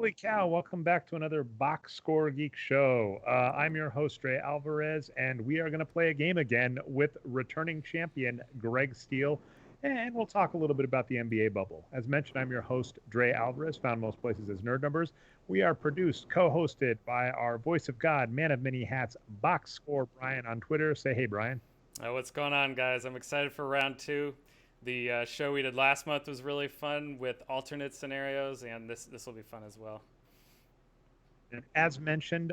Holy cow, welcome back to another Box Score Geek show. I'm your host, Dre Alvarez, and we are going to play a game again with returning champion Greg Steele, and we'll talk a little bit about the NBA bubble. As mentioned, I'm your host, Dre Alvarez, found most places as Nerd Numbers. We are produced, co-hosted by our voice of God, man of many hats, Box Score Brian on Twitter. Say hey, Brian. What's going on, guys? I'm excited for round two. The show we did last month was really fun with alternate scenarios, and this will be fun as well. And as mentioned,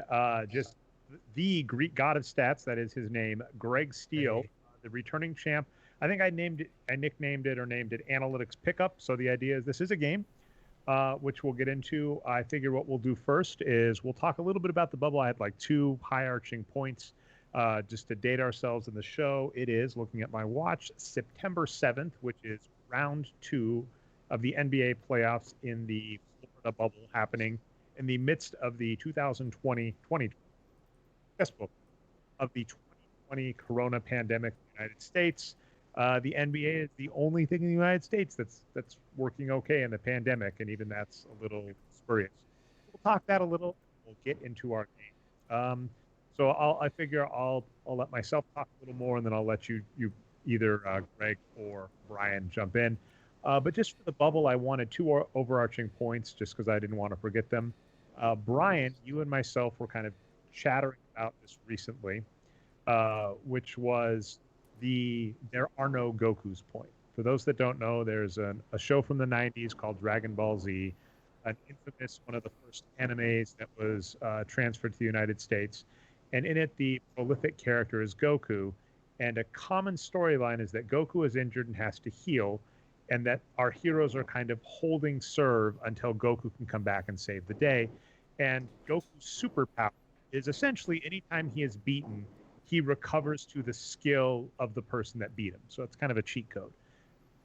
just the Greek god of stats, that is his name, Greg Steele, the returning champ. I think I nicknamed it or named it Analytics Pickup. So the idea is this is a game, which we'll get into. I figure what we'll do first is we'll talk a little bit about the bubble. I had like two high-arching points just to date ourselves in the show. It is, looking at my watch, September 7th, which is round two of the NBA playoffs in the Florida bubble happening in the midst of the 2020 guest book of the 2020 corona pandemic in the United States. The NBA is the only thing in the United States that's working okay in the pandemic, and even that's a little spurious. We'll talk that a little. We'll get into our game. So I figure I'll let myself talk a little more, and then I'll let you either Greg or Brian jump in. But just for the bubble, I wanted two overarching points, just because I didn't want to forget them. Brian, you and myself were kind of chattering about this recently, which was there are no Gokus point. For those that don't know, there's a show from the 90s called Dragon Ball Z, an infamous one of the first animes that was transferred to the United States. And in it, the prolific character is Goku. And a common storyline is that Goku is injured and has to heal, and that our heroes are kind of holding serve until Goku can come back and save the day. And Goku's superpower is essentially anytime he is beaten, he recovers to the skill of the person that beat him. So it's kind of a cheat code.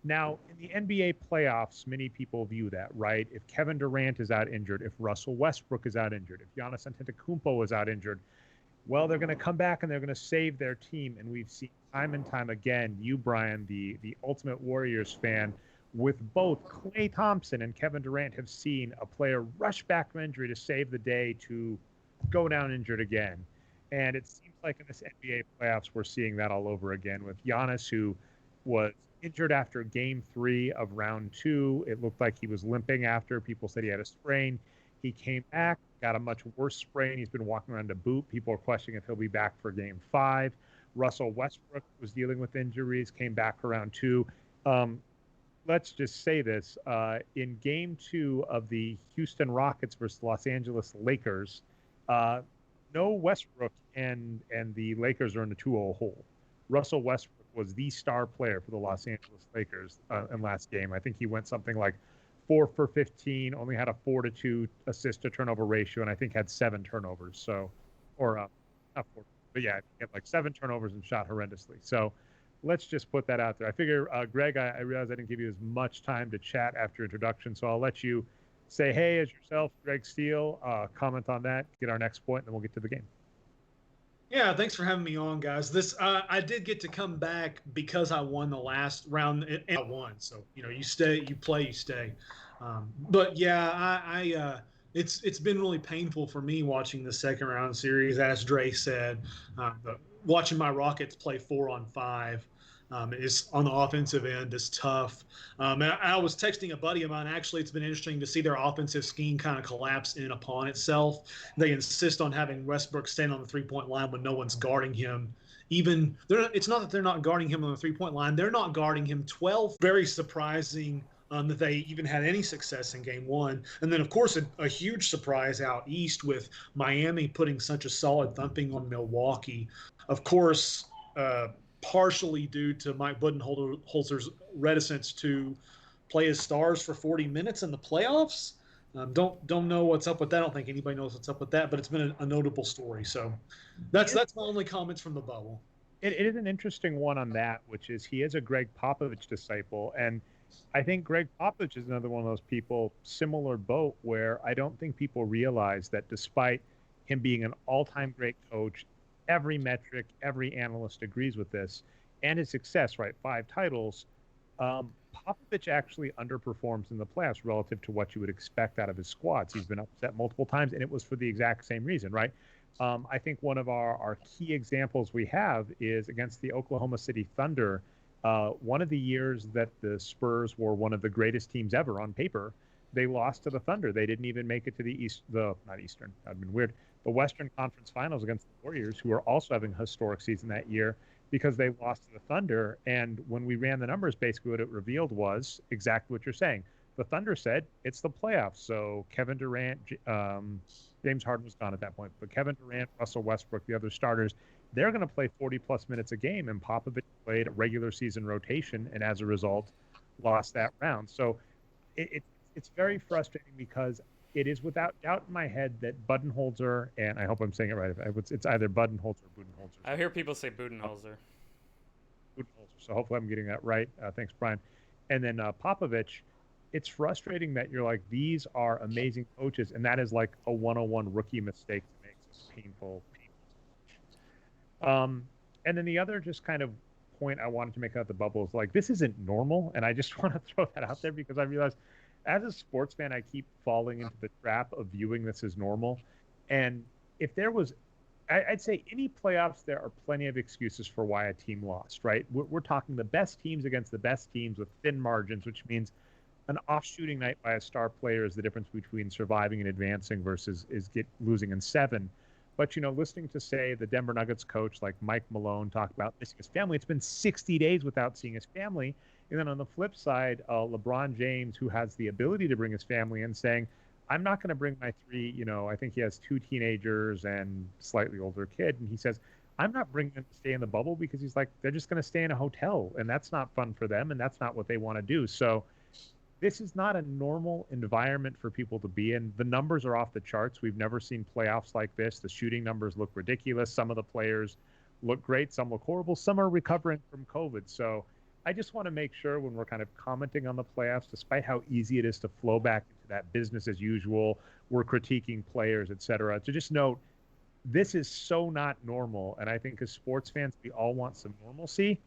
Now, in the NBA playoffs, many people view that, right? If Kevin Durant is out injured, if Russell Westbrook is out injured, if Giannis Antetokounmpo is out injured, well, they're going to come back and they're going to save their team. And we've seen time and time again, you, Brian, the Ultimate Warriors fan, with both Klay Thompson and Kevin Durant have seen a player rush back from injury to save the day to go down injured again. And it seems like in this NBA playoffs, we're seeing that all over again with Giannis, who was injured after game 3 of round 2. It looked like he was limping after. People said he had a sprain. He came back, got a much worse sprain. He's been walking around a boot. People are questioning if he'll be back for game 5. Russell Westbrook was dealing with injuries, came back for round 2. Let's just say this. In game 2 of the Houston Rockets versus Los Angeles Lakers, no Westbrook and the Lakers are in a 2-0 hole. Russell Westbrook was the star player for the Los Angeles Lakers in last game. I think he went something like 4 for 15, only had a 4-2 assist to turnover ratio, and I think had 7 turnovers. So, or not 4, but yeah, he had like 7 turnovers and shot horrendously. So let's just put that out there. I figure, Greg, I realize I didn't give you as much time to chat after introduction, so I'll let you say hey as yourself, Greg Steele, comment on that, get our next point, and then we'll get to the game. Yeah, thanks for having me on, guys. This I did get to come back because I won the last round, and I won. So you stay, you play, you stay. But yeah, it's been really painful for me watching the second round series, as Dre said. Watching my Rockets play 4-on-5 is on the offensive end is tough. And I was texting a buddy of mine. Actually, it's been interesting to see their offensive scheme kind of collapse in upon itself. They insist on having Westbrook stand on the 3-point line when no one's guarding him. It's not that they're not guarding him on the 3-point line. They're not guarding him 12. Very surprising that they even had any success in game 1. And then, of course, a huge surprise out east with Miami putting such a solid thumping on Milwaukee. Of course, partially due to Mike Budenholzer's reticence to play his stars for 40 minutes in the playoffs. Don't know what's up with that. I don't think anybody knows what's up with that, but it's been a notable story. So that's my only comments from the bubble. It is an interesting one on that, which is he is a Greg Popovich disciple, and I think Greg Popovich is another one of those people, similar boat, where I don't think people realize that despite him being an all-time great coach, every metric, every analyst agrees with this, and his success, right? 5 titles. Popovich actually underperforms in the playoffs relative to what you would expect out of his squads. He's been upset multiple times, and it was for the exact same reason, right? I think one of our key examples we have is against the Oklahoma City Thunder. One of the years that the Spurs were one of the greatest teams ever on paper, they lost to the Thunder. They didn't even make it to not Eastern, that'd been weird, the Western Conference Finals against the Warriors, who are also having a historic season that year because they lost to the Thunder. And when we ran the numbers, basically what it revealed was exactly what you're saying. The Thunder said it's the playoffs. So Kevin Durant, James Harden was gone at that point, but Kevin Durant, Russell Westbrook, the other starters, they're going to play 40 plus minutes a game. And Popovich played a regular season rotation, and as a result, lost that round. So it's very frustrating because it is without doubt in my head that Budenholzer, and I hope I'm saying it right, it's either Budenholzer or Budenholzer. I hear people say Budenholzer. Budenholzer. So hopefully I'm getting that right. Thanks, Brian. And then Popovich, it's frustrating that you're like, these are amazing coaches, and that is like a 101 rookie mistake to make. It's painful. And then the other just kind of point I wanted to make out the bubble is like, this isn't normal. And I just want to throw that out there because I realize as a sports fan, I keep falling into the trap of viewing this as normal. And if there was, I'd say any playoffs, there are plenty of excuses for why a team lost, right? We're talking the best teams against the best teams with thin margins, which means an off-shooting night by a star player is the difference between surviving and advancing versus losing in 7. But, listening to, say, the Denver Nuggets coach like Mike Malone talk about missing his family, it's been 60 days without seeing his family. And then on the flip side, LeBron James, who has the ability to bring his family in, saying, I'm not going to bring my 3, I think he has 2 teenagers and slightly older kid. And he says, I'm not bringing them to stay in the bubble because he's like, they're just going to stay in a hotel. And that's not fun for them. And that's not what they want to do. So this is not a normal environment for people to be in. The numbers are off the charts. We've never seen playoffs like this. The shooting numbers look ridiculous. Some of the players look great. Some look horrible. Some are recovering from COVID. So I just want to make sure when we're kind of commenting on the playoffs, despite how easy it is to flow back into that business as usual, we're critiquing players, et cetera, to just note this is so not normal. And I think as sports fans, we all want some normalcy.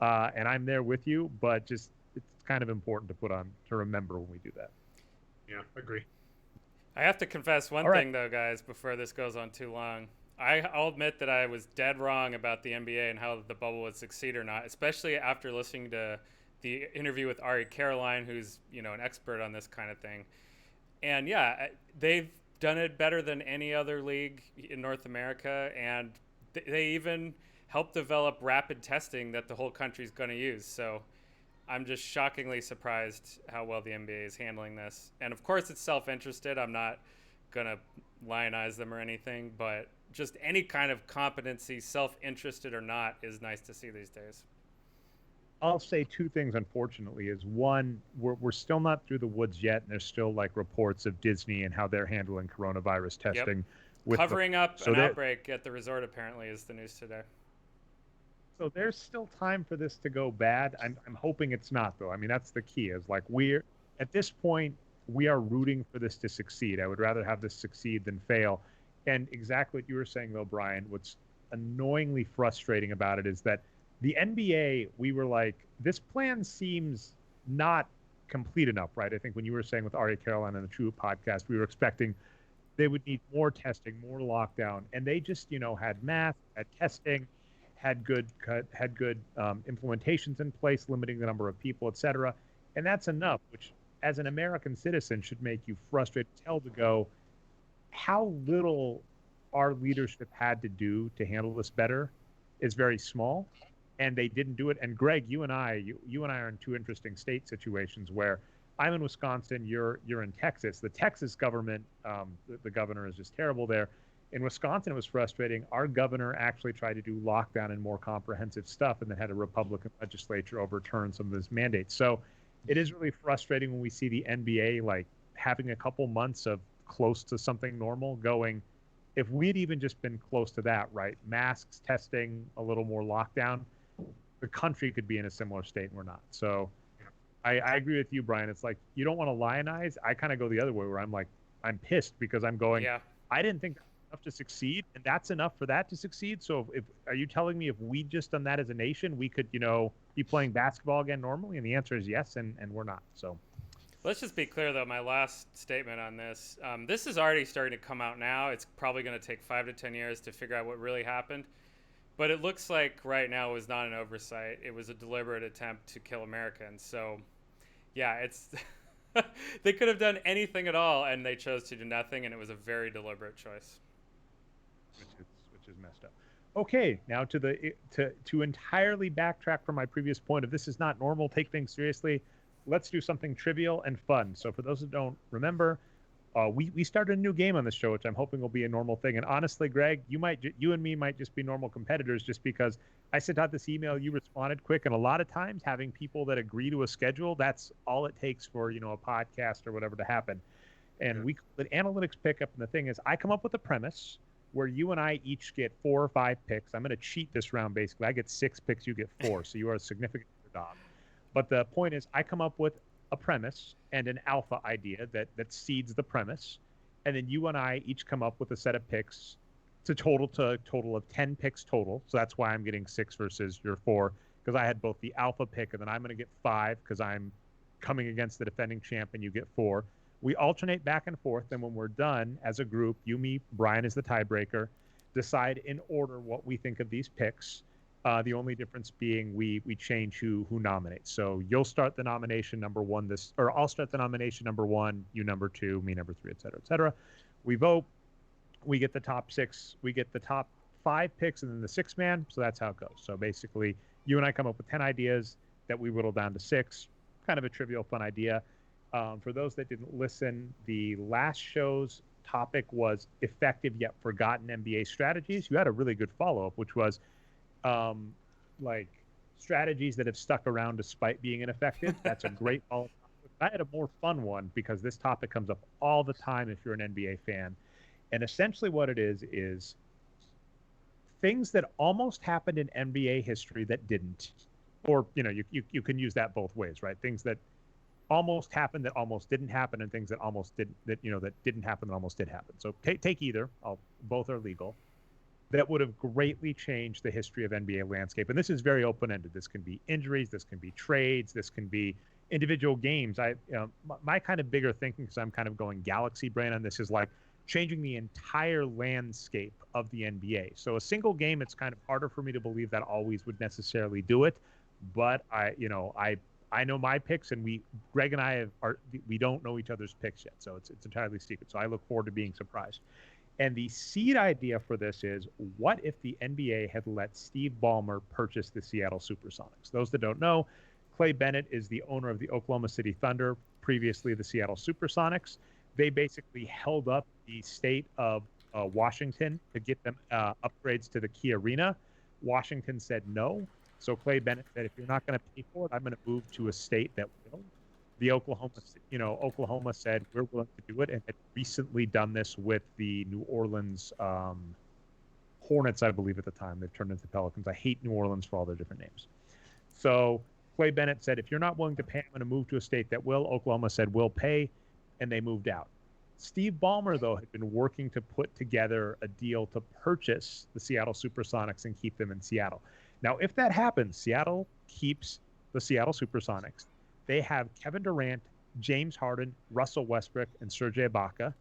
And I'm there with you, but just it's kind of important to remember when we do that. Yeah, agree. I have to confess one thing, though, guys, before this goes on too long. I'll admit that I was dead wrong about the NBA and how the bubble would succeed or not, especially after listening to the interview with Ari Caroline, who's, an expert on this kind of thing. And yeah, they've done it better than any other league in North America. And they even helped develop rapid testing that the whole country's going to use. So I'm just shockingly surprised how well the NBA is handling this. And of course, it's self-interested. I'm not going to lionize them or anything, but just any kind of competency, self-interested or not, is nice to see these days. I'll say 2 things, unfortunately, is one, we're still not through the woods yet, and there's still like reports of Disney and how they're handling coronavirus testing. Yep. Covering up an outbreak at the resort, apparently, is the news today. So there's still time for this to go bad. I'm hoping it's not, though. I mean, that's the key, is like at this point, we are rooting for this to succeed. I would rather have this succeed than fail. And exactly what you were saying, though, Brian, what's annoyingly frustrating about it is that the NBA, we were like, this plan seems not complete enough, right? I think when you were saying with Ari Caroline on the True podcast, we were expecting they would need more testing, more lockdown. And they just, had masks, had testing, had good implementations in place, limiting the number of people, et cetera. And that's enough, which as an American citizen should make you frustrated to go, how little our leadership had to do to handle this better is very small, and they didn't do it. And Greg, you and I are in 2 interesting state situations where I'm in Wisconsin, you're in Texas. The Texas government, the governor is just terrible there. In Wisconsin, it was frustrating. Our governor actually tried to do lockdown and more comprehensive stuff, and then had a Republican legislature overturn some of his mandates. So it is really frustrating when we see the NBA like having a couple months of close to something normal going. If we'd even just been close to that, right? Masks, testing, a little more lockdown, the country could be in a similar state, and we're not. So I agree with you, Brian. It's like, you don't want to lionize. I kind of go the other way where I'm like, I'm pissed because I'm going, I didn't think that was enough to succeed, and that's enough for that to succeed. So if are you telling me if we'd just done that as a nation, we could, be playing basketball again normally? And the answer is yes, and we're not. So let's just be clear, though, my last statement on this. This is already starting to come out now. It's probably going to take 5 to 10 years to figure out what really happened. But it looks like right now it was not an oversight. It was a deliberate attempt to kill Americans. So, yeah, it's they could have done anything at all, and they chose to do nothing, and it was a very deliberate choice. Which is messed up. Okay, now to entirely backtrack from my previous point of this is not normal, take things seriously. Let's do something trivial and fun. So for those that don't remember, we started a new game on this show, which I'm hoping will be a normal thing. And honestly, Greg, you and me might just be normal competitors, just because I sent out this email, you responded quick, and a lot of times having people that agree to a schedule, that's all it takes for a podcast or whatever to happen. And we call it analytics pickup. And the thing is, I come up with a premise where you and I each get 4 or 5 picks. I'm going to cheat this round, basically. I get 6 picks, you get 4, so you are a significant underdog. But the point is, I come up with a premise and an alpha idea that seeds the premise, and then you and I each come up with a set of picks to a total of 10 picks total. So that's why I'm getting 6 versus your 4, because I had both the alpha pick, and then I'm going to get 5 because I'm coming against the defending champ, and you get 4. We alternate back and forth, and when we're done as a group, you, me, Brian is the tiebreaker, decide in order what we think of these picks. The only difference being we change who nominates. So you'll start the nomination number 1 or I'll start the nomination number 1, you number 2, me number 3, et cetera, et cetera. We vote, we get the top 6, we get the top 5 picks, and then the 6th man. So that's how it goes. So basically, you and I come up with 10 ideas that we whittle down to 6. Kind of a trivial, fun idea. For those that didn't listen, the last show's topic was effective yet forgotten NBA strategies. You had a really good follow-up, which was like strategies that have stuck around despite being ineffective. That's a great follow-up. I had a more fun one because this topic comes up all the time if you're an NBA fan. And essentially what it is things that almost happened in NBA history that didn't. Or, you can use that both ways, right? Things that almost happened that almost didn't happen, and things that almost didn't that didn't happen that almost did happen. So take either. Both are legal. That would have greatly changed the history of NBA landscape. And this is very open-ended. This can be injuries, this can be trades, this can be individual games. My kind of bigger thinking, because I'm kind of going galaxy brain on this, is like changing the entire landscape of the NBA. So a single game, it's kind of harder for me to believe that always would necessarily do it. But I know my picks, and Greg and I we don't know each other's picks yet, so it's entirely secret. So I look forward to being surprised. And the seed idea for this is, what if the NBA had let Steve Ballmer purchase the Seattle Supersonics? Those that don't know, Clay Bennett is the owner of the Oklahoma City Thunder, previously the Seattle Supersonics. They basically held up the state of Washington to get them upgrades to the Key Arena. Washington said no. So Clay Bennett said, if you're not going to pay for it, I'm going to move to a state that will. The Oklahoma said, we're willing to do it, and had recently done this with the New Orleans Hornets, I believe, at the time. They've turned into Pelicans. I hate New Orleans for all their different names. So Clay Bennett said, if you're not willing to pay, I'm going to move to a state that will. Oklahoma said, we'll pay, and they moved out. Steve Ballmer, though, had been working to put together a deal to purchase the Seattle Supersonics and keep them in Seattle. Now, if that happens, Seattle keeps the Seattle Supersonics. They have Kevin Durant, James Harden, Russell Westbrook, and Serge Ibaka.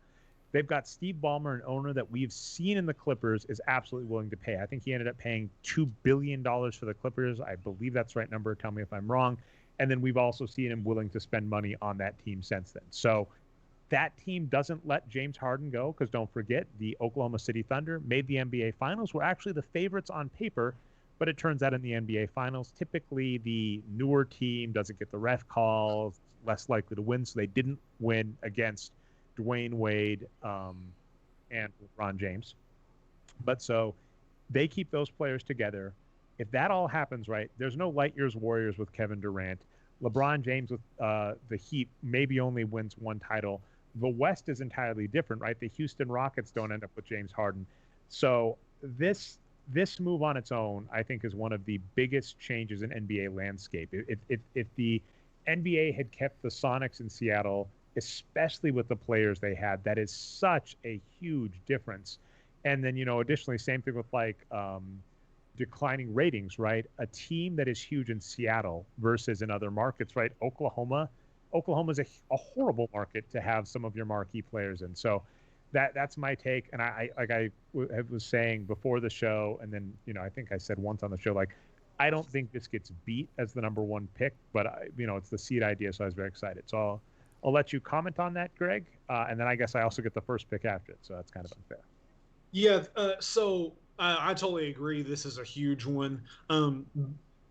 They've got Steve Ballmer, an owner that we've seen in the Clippers is absolutely willing to pay. I think he ended up paying $2 billion for the Clippers. I believe that's the right number. Tell me if I'm wrong. And then we've also seen him willing to spend money on that team since then. So that team doesn't let James Harden go, because don't forget, the Oklahoma City Thunder made the NBA Finals, were actually the favorites on paper. But it turns out in the NBA Finals, typically the newer team doesn't get the ref calls, less likely to win. So they didn't win against Dwyane Wade and LeBron James. But so they keep those players together. If that all happens right, there's no light years Warriors with Kevin Durant. LeBron James with the Heat maybe only wins 1 title. The West is entirely different, right? The Houston Rockets don't end up with James Harden. So this move on its own, I think, is one of the biggest changes in NBA landscape. If the NBA had kept the Sonics in Seattle, especially with the players they had, that is such a huge difference. And then, additionally, same thing with declining ratings, right? A team that is huge in Seattle versus in other markets, right? Oklahoma's a horrible market to have some of your marquee players in. So that's my take. And I was saying before the show, and then, I think I said once on the show, like, I don't think this gets beat as the number one pick, but it's the seed idea. So I was very excited. So I'll let you comment on that, Greg. And then I guess I also get the first pick after it. So that's kind of unfair. Yeah. So I totally agree. This is a huge one.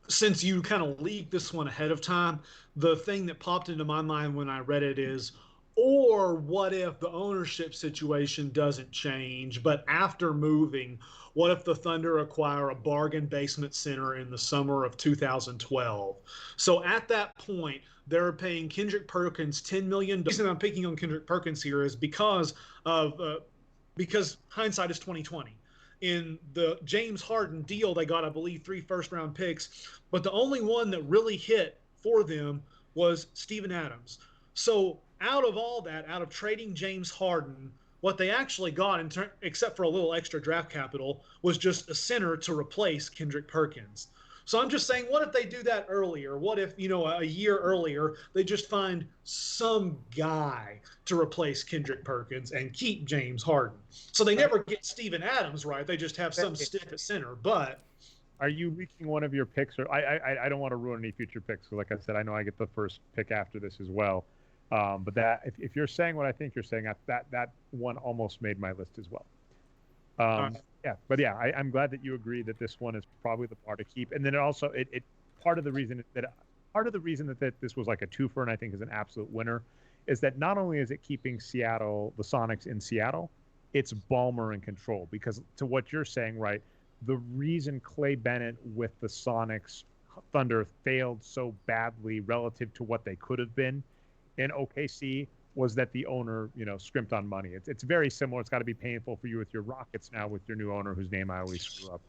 Since you kind of leaked this one ahead of time, the thing that popped into my mind when I read it is, or what if the ownership situation doesn't change, but after moving, what if the Thunder acquire a bargain basement center in the summer of 2012? So at that point, they're paying Kendrick Perkins $10 million. The reason I'm picking on Kendrick Perkins here is because hindsight is 2020. In the James Harden deal, they got, I believe, 3 first-round picks, but the only one that really hit for them was Steven Adams. So out of all that, out of trading James Harden, what they actually got, except for a little extra draft capital, was just a center to replace Kendrick Perkins. So I'm just saying, what if they do that earlier? What if, a year earlier, they just find some guy to replace Kendrick Perkins and keep James Harden? So they never get Steven Adams, right? They just have some stiff at center. But are you reaching one of your picks? Or I don't want to ruin any future picks. So like I said, I know I get the first pick after this as well. But that if you're saying what I think you're saying, that one almost made my list as well. Yeah, but yeah, I'm glad that you agree that this one is probably the bar to keep. And then it part of the reason that this was like a twofer, and I think is an absolute winner, is that not only is it keeping the Sonics in Seattle, it's Ballmer in control. Because to what you're saying, right, the reason Clay Bennett with the Sonics Thunder failed so badly relative to what they could have been in OKC was that the owner, scrimped on money. It's very similar. It's got to be painful for you with your Rockets now with your new owner, whose name I always screw up.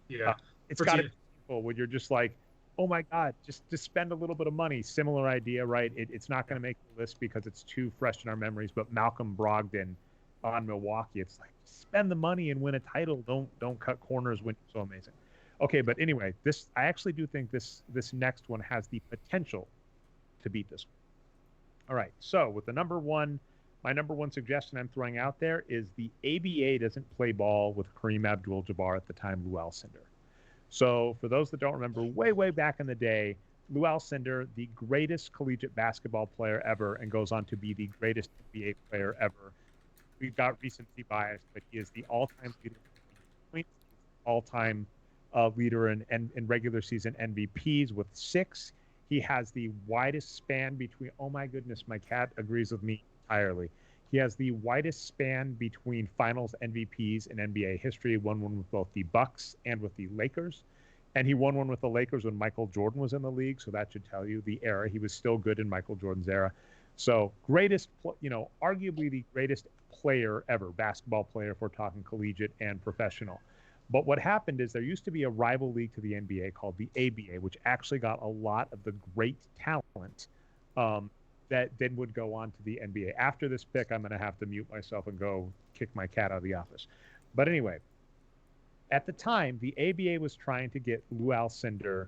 Yeah, it's got to be painful when you're just like, oh my God, just spend a little bit of money. Similar idea, right? It's not going to make the list because it's too fresh in our memories. But Malcolm Brogdon on Milwaukee, it's like, spend the money and win a title. Don't cut corners when you're so amazing. Okay, but anyway, I actually do think this next one has the potential to beat this one. All right, so with my number one suggestion I'm throwing out there is the ABA doesn't play ball with Kareem Abdul-Jabbar at the time, Lou Alcindor. So for those that don't remember, way back in the day, Lou Alcindor, the greatest collegiate basketball player ever, and goes on to be the greatest NBA player ever. We've got recency bias, but he is the all-time leader in points, all-time leader in regular season MVPs with 6. He has the widest span between, oh my goodness, my cat agrees with me entirely. He has the widest span between finals MVPs in NBA history. Won one with both the Bucks and with the Lakers. And he won one with the Lakers when Michael Jordan was in the league. So that should tell you the era. He was still good in Michael Jordan's era. So arguably the greatest player ever, basketball player if we're talking collegiate and professional. But what happened is there used to be a rival league to the NBA called the ABA, which actually got a lot of the great talent that then would go on to the NBA. After this pick, I'm going to have to mute myself and go kick my cat out of the office. But anyway, at the time, the ABA was trying to get Lou Alcindor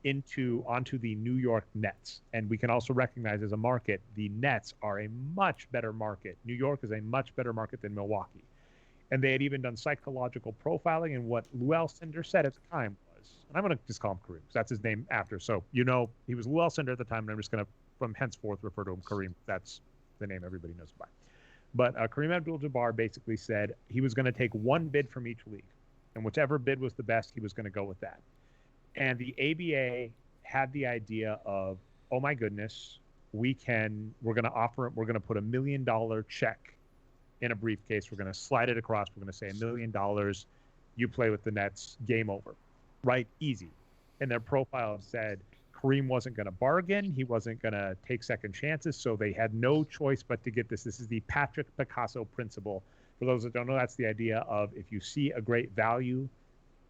onto the New York Nets. And we can also recognize as a market, the Nets are a much better market. New York is a much better market than Milwaukee. And they had even done psychological profiling, and what Lou Alcindor said at the time was, and I'm going to just call him Kareem, because that's his name after. So, he was Lou Alcindor at the time, and I'm just going to, from henceforth, refer to him Kareem. That's the name everybody knows by. But Kareem Abdul-Jabbar basically said he was going to take one bid from each league, and whichever bid was the best, he was going to go with that. And the ABA had the idea of, oh my goodness, we're going to put $1 million check in a briefcase. We're going to slide it across. We're going to say $1 million. You play with the Nets. Game over. Right? Easy. And their profile said Kareem wasn't going to bargain. He wasn't going to take second chances. So they had no choice but to get this. This is the Patrick Picasso principle. For those that don't know, that's the idea of if you see a great value,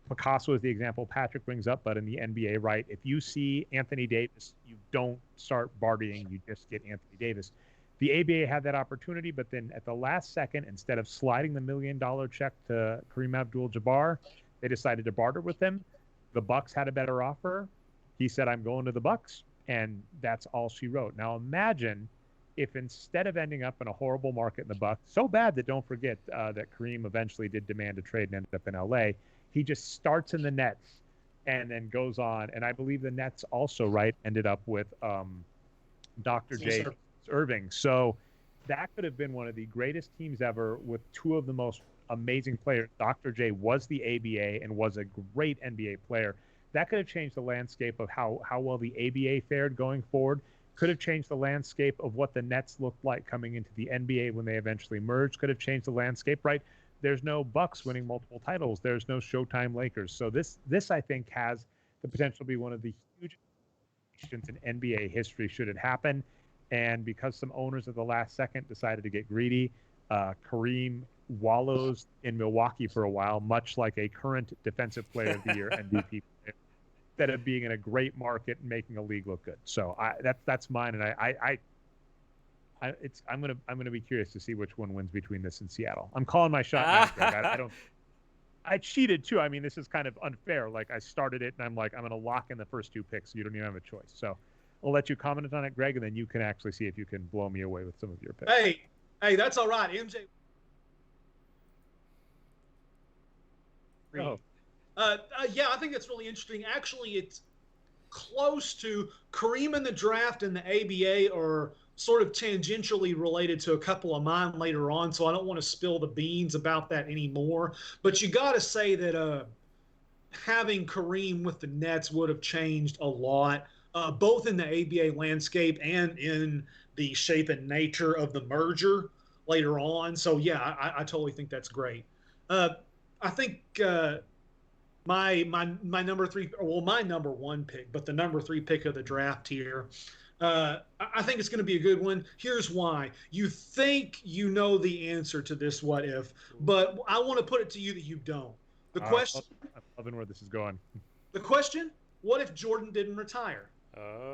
Picasso is the example Patrick brings up, but in the NBA, right? If you see Anthony Davis, you don't start bartering. You just get Anthony Davis. The ABA had that opportunity, but then at the last second, instead of sliding the $1 million check to Kareem Abdul-Jabbar, they decided to barter with him. the Bucks had a better offer. He said, I'm going to the Bucks. And that's all she wrote. Now imagine if instead of ending up in a horrible market in the Bucks, so bad that don't forget that Kareem eventually did demand a trade and ended up in LA, he just starts in the Nets and then goes on. And I believe the Nets also, right, ended up with Dr. J. Irving. So that could have been one of the greatest teams ever with two of the most amazing players. Dr. J was the ABA and was a great NBA player. That could have changed the landscape of how well the ABA fared going forward. Could have changed the landscape of what the Nets looked like coming into the NBA when they eventually merged. Could have changed the landscape, right? There's no Bucks winning multiple titles. There's no Showtime Lakers. So this I think has the potential to be one of the huge situations in NBA history should it happen. And because some owners at the last second decided to get greedy, Kareem wallows in Milwaukee for a while, much like a current Defensive Player of the Year MVP player, instead of being in a great market and making a league look good. So that's mine, and I'm gonna be curious to see which one wins between this and Seattle. I'm calling my shot now, Greg. I cheated too. I mean, this is kind of unfair. Like I started it, and I'm like, I'm gonna lock in the first two picks. So you don't even have a choice. So I'll let you comment on it, Greg, and then you can actually see if you can blow me away with some of your picks. Hey, that's all right. MJ. Oh. Yeah, I think that's really interesting. Actually, it's close to Kareem in the draft and the ABA are sort of tangentially related to a couple of mine later on, so I don't want to spill the beans about that anymore. But you got to say that having Kareem with the Nets would have changed a lot, both in the ABA landscape and in the shape and nature of the merger later on. So, yeah, I totally think that's great. I think my number three, well, my number one pick, but the number three pick of the draft here, I think it's going to be a good one. Here's why. You think you know the answer to this what if, but I want to put it to you that you don't. The question. I'm loving where this is going. The question, what if Jordan didn't retire?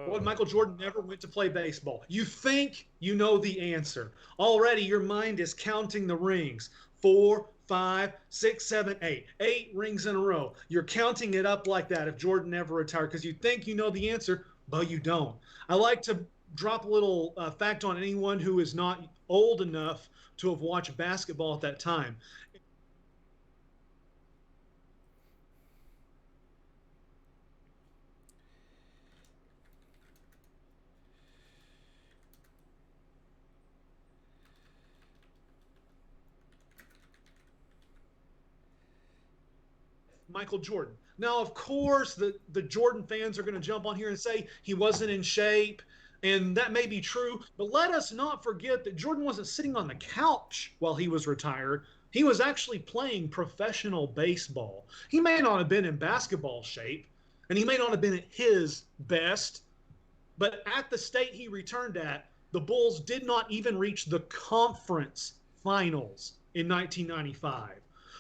What if Michael Jordan never went to play baseball? You think you know the answer. Already your mind is counting the rings. 4, 5, 6, 7, 8. 8 rings in a row. You're counting it up like that if Jordan never retired because you think you know the answer, but you don't. I like to drop a little fact on anyone who is not old enough to have watched basketball at that time. Michael Jordan. Now, of course, the Jordan fans are going to jump on here and say he wasn't in shape, and that may be true, but let us not forget that Jordan wasn't sitting on the couch while he was retired. He was actually playing professional baseball. He may not have been in basketball shape, and he may not have been at his best, but at the state he returned at, the Bulls did not even reach the conference finals in 1995.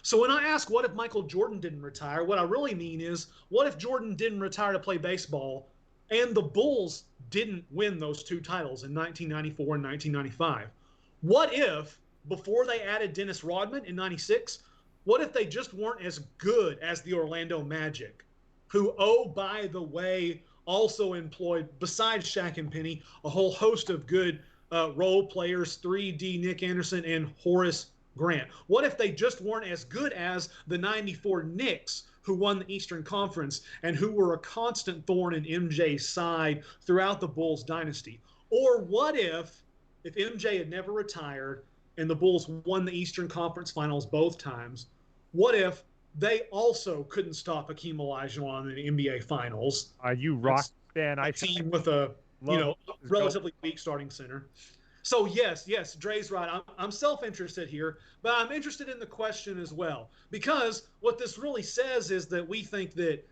So when I ask what if Michael Jordan didn't retire, what I really mean is what if Jordan didn't retire to play baseball and the Bulls didn't win those two titles in 1994 and 1995? What if, before they added Dennis Rodman in 96, what if they just weren't as good as the Orlando Magic, who, oh, by the way, also employed, besides Shaq and Penny, a whole host of good role players, 3D Nick Anderson and Horace Grant? What if they just weren't as good as the 94 Knicks, who won the Eastern Conference and who were a constant thorn in MJ's side throughout the Bulls dynasty? Or what if MJ had never retired and the Bulls won the Eastern Conference Finals both times, what if they also couldn't stop Hakeem Olajuwon in the NBA Finals? You rock, Ben. A team with a relatively weak starting center. So yes, Dre's right. I'm self-interested here, but I'm interested in the question as well, because what this really says is that we think that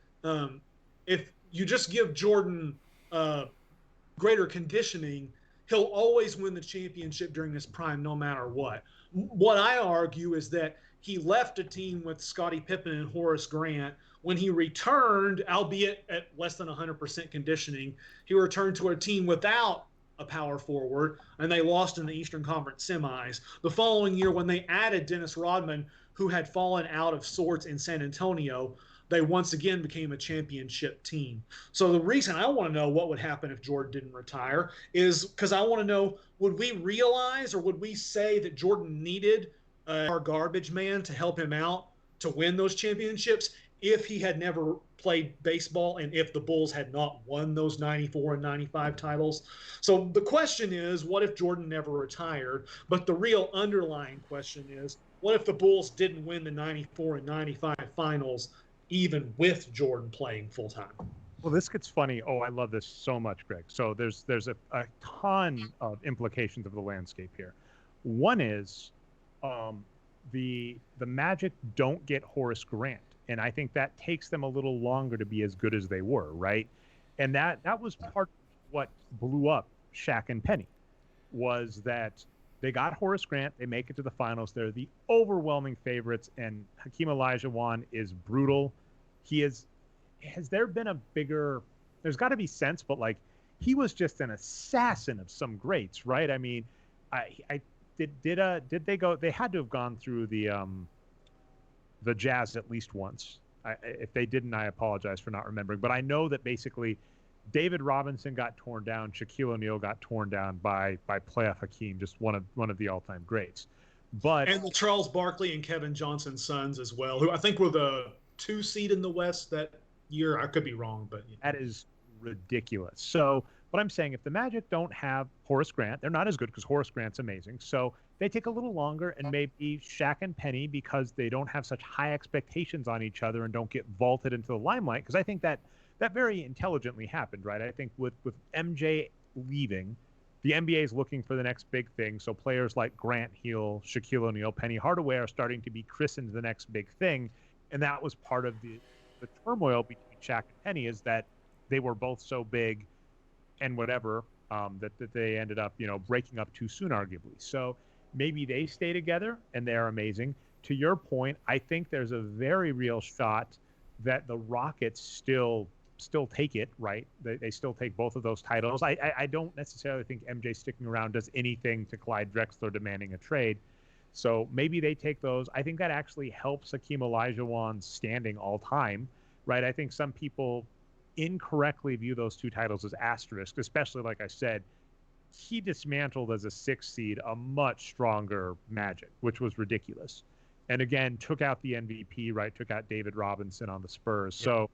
if you just give Jordan greater conditioning, he'll always win the championship during his prime, no matter what. What I argue is that he left a team with Scottie Pippen and Horace Grant. When he returned, albeit at less than 100% conditioning, he returned to a team without a power forward, and they lost in the Eastern Conference semis. The following year, when they added Dennis Rodman, who had fallen out of sorts in San Antonio, they once again became a championship team. So the reason I want to know what would happen if Jordan didn't retire is because I want to know, would we realize or would we say that Jordan needed our garbage man to help him out to win those championships if he had never played baseball and if the Bulls had not won those 94 and 95 titles? So the question is, what if Jordan never retired? But the real underlying question is, what if the Bulls didn't win the 94 and 95 finals even with Jordan playing full time? Well, this gets funny. Oh, I love this so much, Greg. So there's a ton of implications of the landscape here. One is the Magic don't get Horace Grant, and I think that takes them a little longer to be as good as they were, right? And that was part of what blew up Shaq and Penny, was that they got Horace Grant, they make it to the finals, they're the overwhelming favorites, and Hakeem Olajuwon is brutal. Has there been a bigger, there's got to be sense, but like, he was just an assassin of some greats, right? I mean, did they go, they had to have gone through the Jazz at least once. If they didn't, I apologize for not remembering, but I know that basically David Robinson got torn down, Shaquille O'Neal got torn down by playoff Hakeem, just one of the all-time greats. And the Charles Barkley and Kevin Johnson sons as well, who I think were the 2 seed in the West that year. I could be wrong, but that is ridiculous. So what I'm saying, if the Magic don't have Horace Grant, they're not as good because Horace Grant's amazing. So they take a little longer, and maybe Shaq and Penny, because they don't have such high expectations on each other and don't get vaulted into the limelight. Because I think that very intelligently happened, right? I think with MJ leaving, the NBA is looking for the next big thing. So players like Grant Hill, Shaquille O'Neal, Penny Hardaway are starting to be christened the next big thing. And that was part of the turmoil between Shaq and Penny, is that they were both so big and whatever, that they ended up, breaking up too soon, arguably. So maybe they stay together and they're amazing. To your point, I think there's a very real shot that the Rockets still take it, right? They still take both of those titles. I don't necessarily think MJ sticking around does anything to Clyde Drexler demanding a trade. So maybe they take those. I think that actually helps Hakeem Olajuwon's standing all time, right? I think some people incorrectly view those 2 titles as asterisk, especially, like I said, he dismantled as a 6 seed a much stronger Magic, which was ridiculous. And again, took out the MVP, right? Took out David Robinson on the Spurs. Yeah. So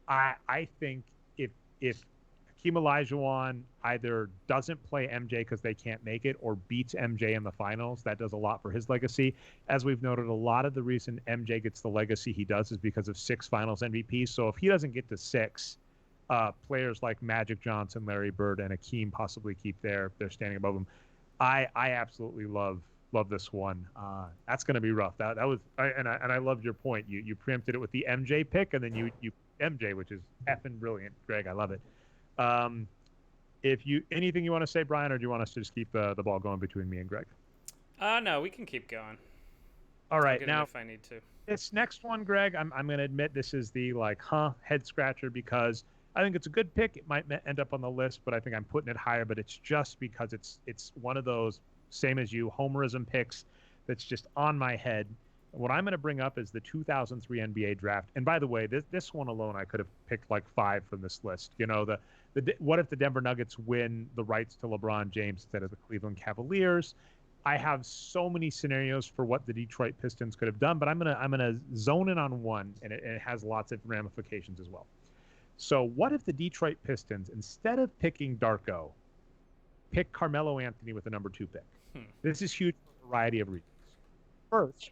I think if Hakeem Olajuwon either doesn't play MJ because they can't make it, or beats MJ in the finals, that does a lot for his legacy. As we've noted, a lot of the reason MJ gets the legacy he does is because of 6 finals MVPs. So if he doesn't get to 6, players like Magic Johnson, Larry Bird, and Hakeem possibly keep their standing above him. I absolutely love this one. That's going to be rough. That was, and I loved your point. You preempted it with the MJ pick, and then you MJ, which is effing brilliant, Greg. I love it. If you anything you want to say, Brian, or do you want us to just keep the ball going between me and Greg? No, we can keep going. All right, now if I need to. This next one, Greg, I'm going to admit this is the head scratcher, because I think it's a good pick. It might end up on the list, but I think I'm putting it higher. But it's just because it's one of those, same as you, homerism picks that's just on my head. What I'm going to bring up is the 2003 NBA draft. And by the way, this one alone, I could have picked like 5 from this list. What if the Denver Nuggets win the rights to LeBron James instead of the Cleveland Cavaliers? I have so many scenarios for what the Detroit Pistons could have done, but I'm gonna zone in on one, and it has lots of ramifications as well. So what if the Detroit Pistons, instead of picking Darko, pick Carmelo Anthony with the number 2 pick? This is huge for a variety of reasons. First,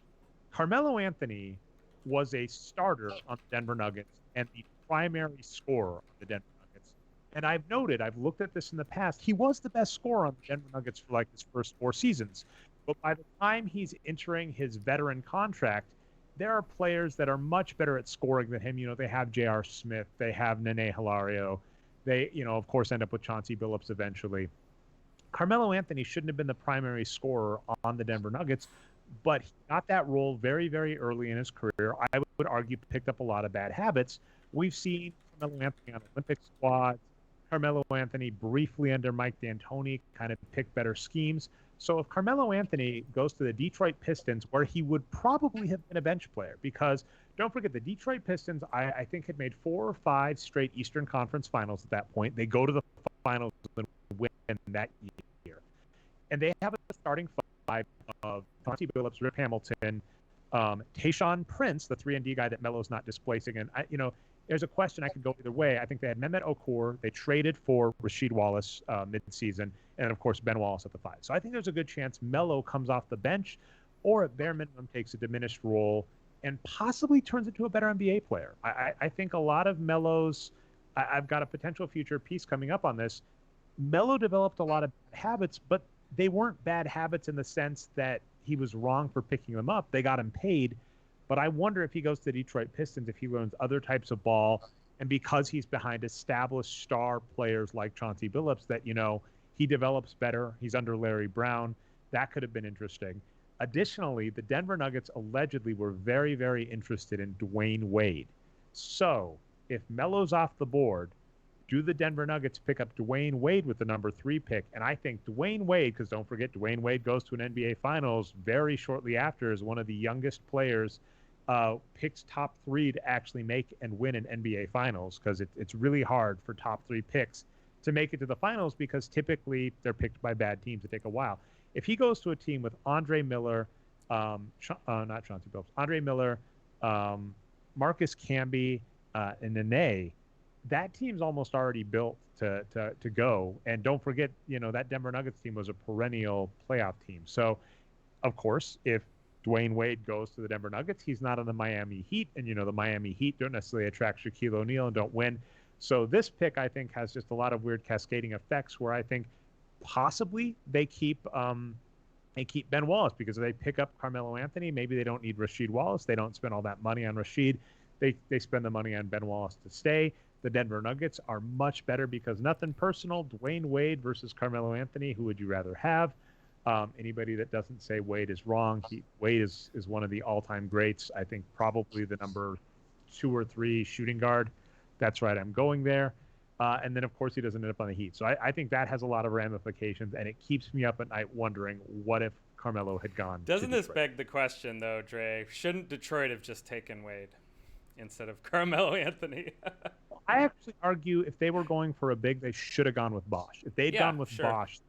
Carmelo Anthony was a starter on the Denver Nuggets and the primary scorer on the Denver Nuggets. And I've looked at this in the past, he was the best scorer on the Denver Nuggets for like his first 4 seasons. But by the time he's entering his veteran contract, there are players that are much better at scoring than him. They have J.R. Smith, they have Nene Hilario. They, of course, end up with Chauncey Billups eventually. Carmelo Anthony shouldn't have been the primary scorer on the Denver Nuggets, but he got that role very, very early in his career. I would argue picked up a lot of bad habits. We've seen Carmelo Anthony on Olympic squads, Carmelo Anthony briefly under Mike D'Antoni kind of pick better schemes. So if Carmelo Anthony goes to the Detroit Pistons, where he would probably have been a bench player, because don't forget the Detroit Pistons, I think had made 4 or 5 straight Eastern Conference Finals at that point. They go to the finals and win that year. And they have a starting five of Chauncey Billups, Rip Hamilton, Tayshaun Prince, the 3-and-D guy that Melo's not displacing. And, there's a question I could go either way. I think they had Mehmet Okur. They traded for Rasheed Wallace mid-season, and, of course, Ben Wallace at the 5. So I think there's a good chance Melo comes off the bench or, at bare minimum, takes a diminished role and possibly turns into a better NBA player. I think a lot of Melo's – I've got a potential future piece coming up on this. Melo developed a lot of bad habits, but they weren't bad habits in the sense that he was wrong for picking them up. They got him paid. But I wonder if he goes to the Detroit Pistons, if he learns other types of ball, and because he's behind established star players like Chauncey Billups, that, he develops better. He's under Larry Brown. That could have been interesting. Additionally, the Denver Nuggets allegedly were very, very interested in Dwyane Wade. So if Melo's off the board, do the Denver Nuggets pick up Dwyane Wade with the number 3 pick? And I think Dwyane Wade, because don't forget, Dwyane Wade goes to an NBA Finals very shortly after, is one of the youngest players picks top 3 to actually make and win an NBA Finals, because it's really hard for top 3 picks to make it to the finals, because typically they're picked by bad teams. It take a while. If he goes to a team with Andre Miller, not Chauncey Billups, Andre Miller, Marcus Camby, and Nene, that team's almost already built to go. And don't forget, that Denver Nuggets team was a perennial playoff team. So, of course, if Dwyane Wade goes to the Denver Nuggets, he's not on the Miami Heat, and the Miami Heat don't necessarily attract Shaquille O'Neal and don't win. So this pick, I think, has just a lot of weird cascading effects where I think possibly they keep Ben Wallace, because if they pick up Carmelo Anthony, maybe they don't need Rasheed Wallace. They don't spend all that money on Rasheed. They spend the money on Ben Wallace to stay. The Denver Nuggets are much better because nothing personal. Dwyane Wade versus Carmelo Anthony. Who would you rather have? Anybody that doesn't say Wade is wrong. Wade is one of the all-time greats. I think probably the number 2 or 3 shooting guard. That's right, I'm going there. And then, of course, he doesn't end up on the Heat. So I think that has a lot of ramifications, and it keeps me up at night wondering, what if Carmelo had gone Doesn't to this Detroit? beg the question, though, Dre? Shouldn't Detroit have just taken Wade instead of Carmelo Anthony? I actually argue if they were going for a big, they should have gone with Bosh. If they'd gone with Bosh,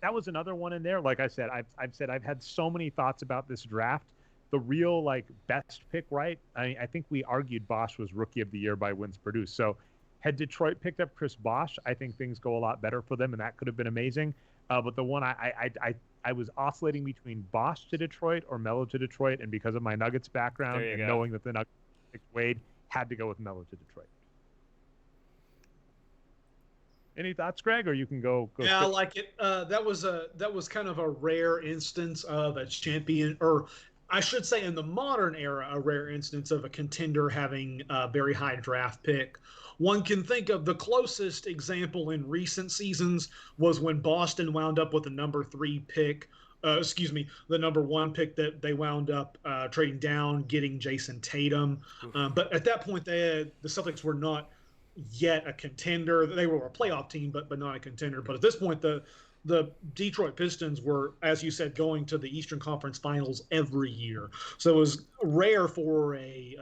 that was another one in there. Like I said, I've had so many thoughts about this draft. The real best pick, right? I think we argued Bosh was Rookie of the Year by wins produced. So had Detroit picked up Chris Bosh, I think things go a lot better for them, and that could have been amazing. But the one I was oscillating between Bosh to Detroit or Melo to Detroit, and because of my Nuggets background and knowing that the Nuggets picked Wade, had to go with Melo to Detroit. Any thoughts, Greg, or you can go? Yeah, I like it. That was kind of a rare instance of a champion, or I should say, in the modern era, a rare instance of a contender having a very high draft pick. One can think of the closest example in recent seasons was when Boston wound up with the number 3 pick. The number 1 pick that they wound up trading down, getting Jason Tatum. But at that point, the Celtics were not yet a contender. They were a playoff team, but not a contender. But at this point, the Detroit Pistons were, as you said, going to the Eastern Conference Finals every year. So it was rare for a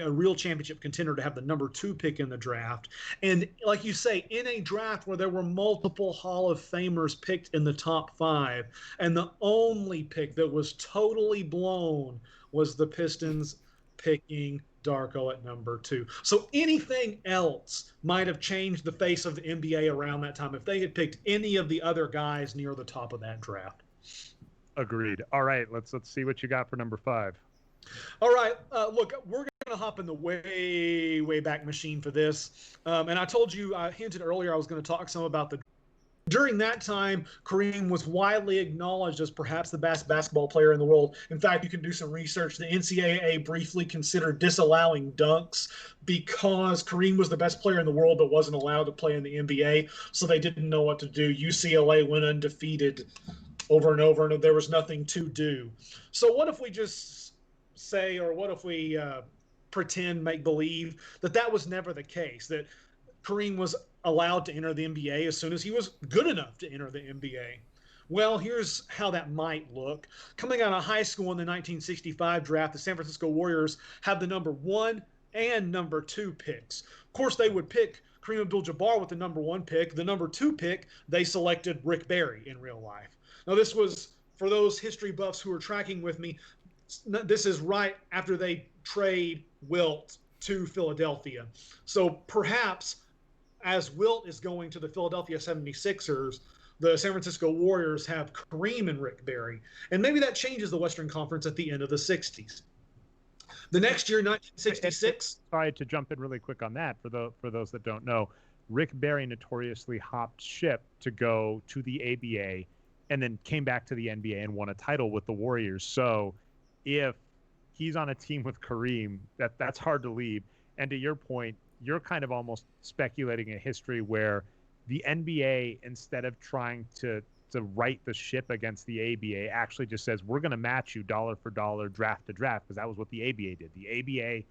real championship contender to have the number 2 pick in the draft. And like you say, in a draft where there were multiple Hall of Famers picked in the top 5, and the only pick that was totally blown was the Pistons picking Darko at number 2. So anything else might have changed the face of the NBA around that time if they had picked any of the other guys near the top of that draft. Agreed. All right, let's see what you got for number 5. All right, look, we're going to hop in the way back machine for this. And I told you, I hinted earlier I was going to talk some about During that time, Kareem was widely acknowledged as perhaps the best basketball player in the world. In fact, you can do some research. The NCAA briefly considered disallowing dunks because Kareem was the best player in the world but wasn't allowed to play in the NBA, so they didn't know what to do. UCLA went undefeated over and over, and there was nothing to do. So what if we just say, or what if we pretend, make believe, that was never the case, that Kareem was allowed to enter the NBA as soon as he was good enough to enter the NBA? Well, here's how that might look. Coming out of high school in the 1965 draft, the San Francisco Warriors have the number 1 and number 2 picks. Of course, they would pick Kareem Abdul-Jabbar with the number 1 pick. The number 2 pick, they selected Rick Barry in real life. Now, this was, for those history buffs who are tracking with me, this is right after they trade Wilt to Philadelphia. So perhaps as Wilt is going to the Philadelphia 76ers, the San Francisco Warriors have Kareem and Rick Barry. And maybe that changes the Western Conference at the end of the 60s. The next year, 1966. Sorry to jump in really quick on that. For those that don't know, Rick Barry notoriously hopped ship to go to the ABA and then came back to the NBA and won a title with the Warriors. So if he's on a team with Kareem, that's hard to leave. And to your point, you're kind of almost speculating a history where the NBA, instead of trying to right the ship against the ABA, actually just says, we're going to match you dollar for dollar, draft to draft, because that was what the ABA did. The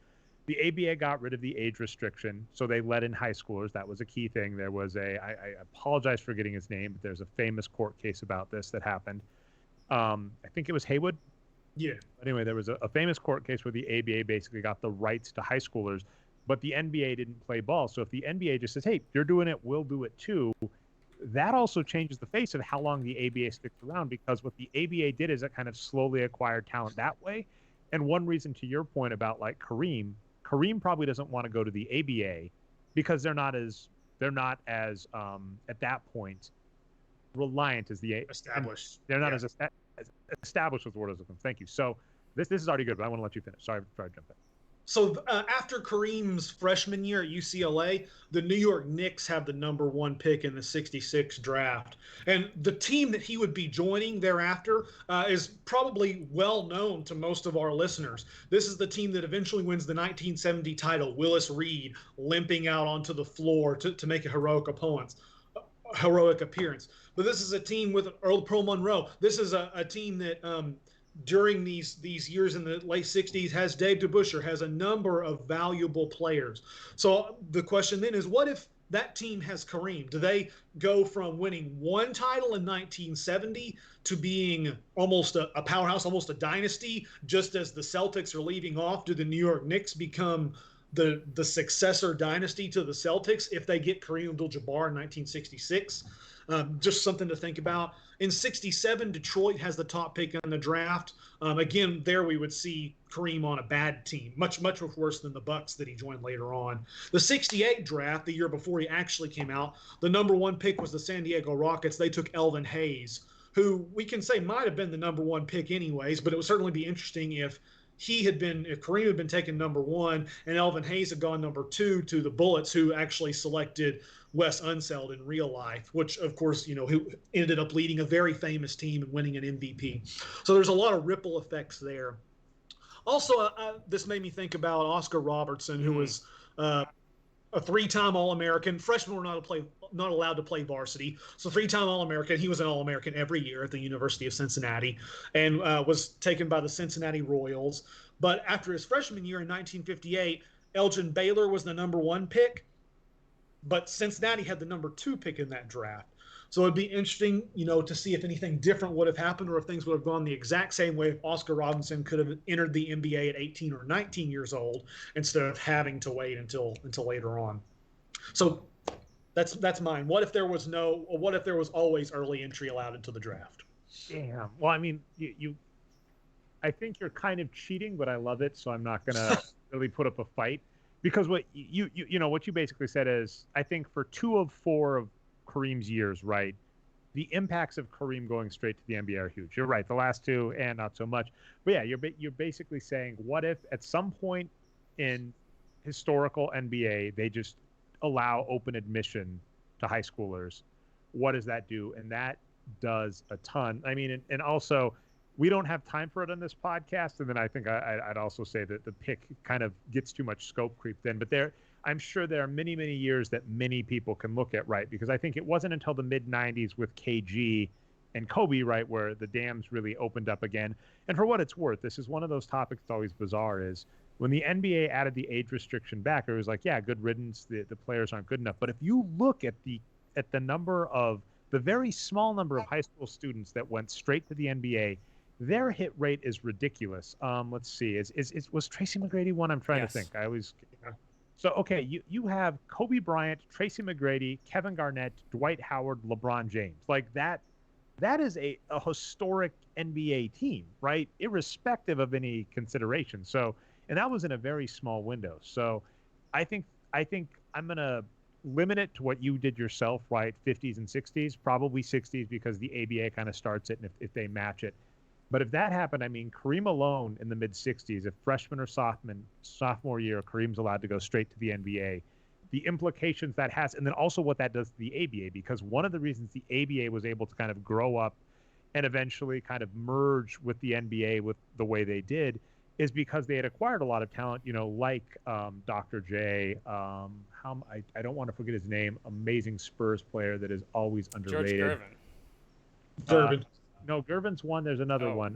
ABA got rid of the age restriction, so they let in high schoolers. That was a key thing. There was I apologize for getting his name, but there's a famous court case about this that happened. I think it was Haywood. Yeah. But anyway, there was a famous court case where the ABA basically got the rights to high schoolers, but the NBA didn't play ball. So if the NBA just says, hey, you're doing it, we'll do it too, that also changes the face of how long the ABA sticks around, because what the ABA did is it kind of slowly acquired talent that way. And one reason, to your point about like Kareem probably doesn't want to go to the ABA because they're not as at that point reliant as the established. They're not as established with the word I was looking for. Thank you. So this is already good, but I want to let you finish. Sorry to jump in. So after Kareem's freshman year at UCLA, the New York Knicks have the number 1 pick in the 66 draft. And the team that he would be joining thereafter is probably well known to most of our listeners. This is the team that eventually wins the 1970 title, Willis Reed limping out onto the floor to make a heroic appearance. But this is a team with Earl Pearl Monroe. This is a team that during these years in the late 60s has Dave DeBusschere, has a number of valuable players. So the question then is, what if that team has Kareem? Do they go from winning 1 title in 1970 to being almost a powerhouse, almost a dynasty, just as the Celtics are leaving off? Do the New York Knicks become the successor dynasty to the Celtics if they get Kareem Abdul-Jabbar in 1966? Just something to think about. In 67, Detroit has the top pick in the draft. Again, there we would see Kareem on a bad team, much worse than the Bucks that he joined later on. The 68 draft, the year before he actually came out, the number 1 pick was the San Diego Rockets. They took Elvin Hayes, who we can say might have been the number 1 pick anyways, but it would certainly be interesting if Kareem had been taken number 1 and Elvin Hayes had gone number 2 to the Bullets, who actually selected Wes Unseld in real life, which of course, who ended up leading a very famous team and winning an MVP. So there's a lot of ripple effects there. Also, this made me think about Oscar Robertson, who was a 3-time All-American. Freshmen were not allowed to play varsity. So 3-time All-American. He was an All-American every year at the University of Cincinnati and was taken by the Cincinnati Royals. But after his freshman year in 1958, Elgin Baylor was the number 1 pick, but Cincinnati had the number 2 pick in that draft. So it'd be interesting, to see if anything different would have happened or if things would have gone the exact same way if Oscar Robertson could have entered the NBA at 18 or 19 years old instead of having to wait until later on. So that's mine. What if there was always early entry allowed into the draft? Damn. Well, I mean, I think you're kind of cheating, but I love it, so I'm not gonna really put up a fight. Because what what you basically said is, I think for 2 of 4 of Kareem's years, right, the impacts of Kareem going straight to the NBA are huge. You're right, the last 2 and not so much. But yeah, you're basically saying, what if at some point in historical NBA they just allow open admission to high schoolers? What does that do? And that does a ton. I mean, and also, we don't have time for it on this podcast, and then I think I'd also say that the pick kind of gets too much scope creep then. But I'm sure there are many, many years that many people can look at, right? Because I think it wasn't until the mid-'90s with KG and Kobe, right, where the dams really opened up again. And for what it's worth, this is one of those topics that's always bizarre, is when the NBA added the age restriction back, it was like, yeah, good riddance, the players aren't good enough. But if you look at the number of the very small number of high school students that went straight to the NBA, their hit rate is ridiculous. Let's see, was Tracy McGrady one? I'm trying to think. I always. So okay, you have Kobe Bryant, Tracy McGrady, Kevin Garnett, Dwight Howard, LeBron James. Like that is a historic NBA team, right? Irrespective of any consideration. So, and that was in a very small window. So, I think I'm gonna limit it to what you did yourself, right? 50s and 60s, probably 60s because the ABA kind of starts it, and if they match it. But if that happened, I mean, Kareem alone in the mid 60s, if freshman or sophomore year, Kareem's allowed to go straight to the NBA, the implications that has, and then also what that does to the ABA, because one of the reasons the ABA was able to kind of grow up and eventually kind of merge with the NBA with the way they did is because they had acquired a lot of talent, like Dr. J. I don't want to forget his name, amazing Spurs player that is always underrated. George Gervin. No, Gervin's one. There's another one.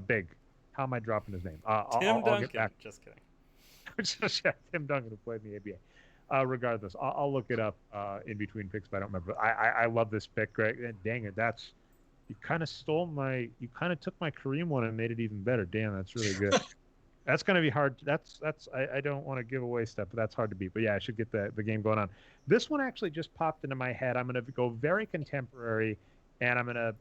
Big. How am I dropping his name? Tim Duncan. I'll get back. Just kidding. Tim Duncan who played in the ABA. Regardless, I'll look it up in between picks, but I don't remember. I love this pick, Greg. Dang it, you kind of took my Kareem one and made it even better. Damn, that's really good. That's going to be hard. I don't want to give away stuff, but that's hard to beat. But yeah, I should get the game going on. This one actually just popped into my head. I'm going to go very contemporary, and I'm going to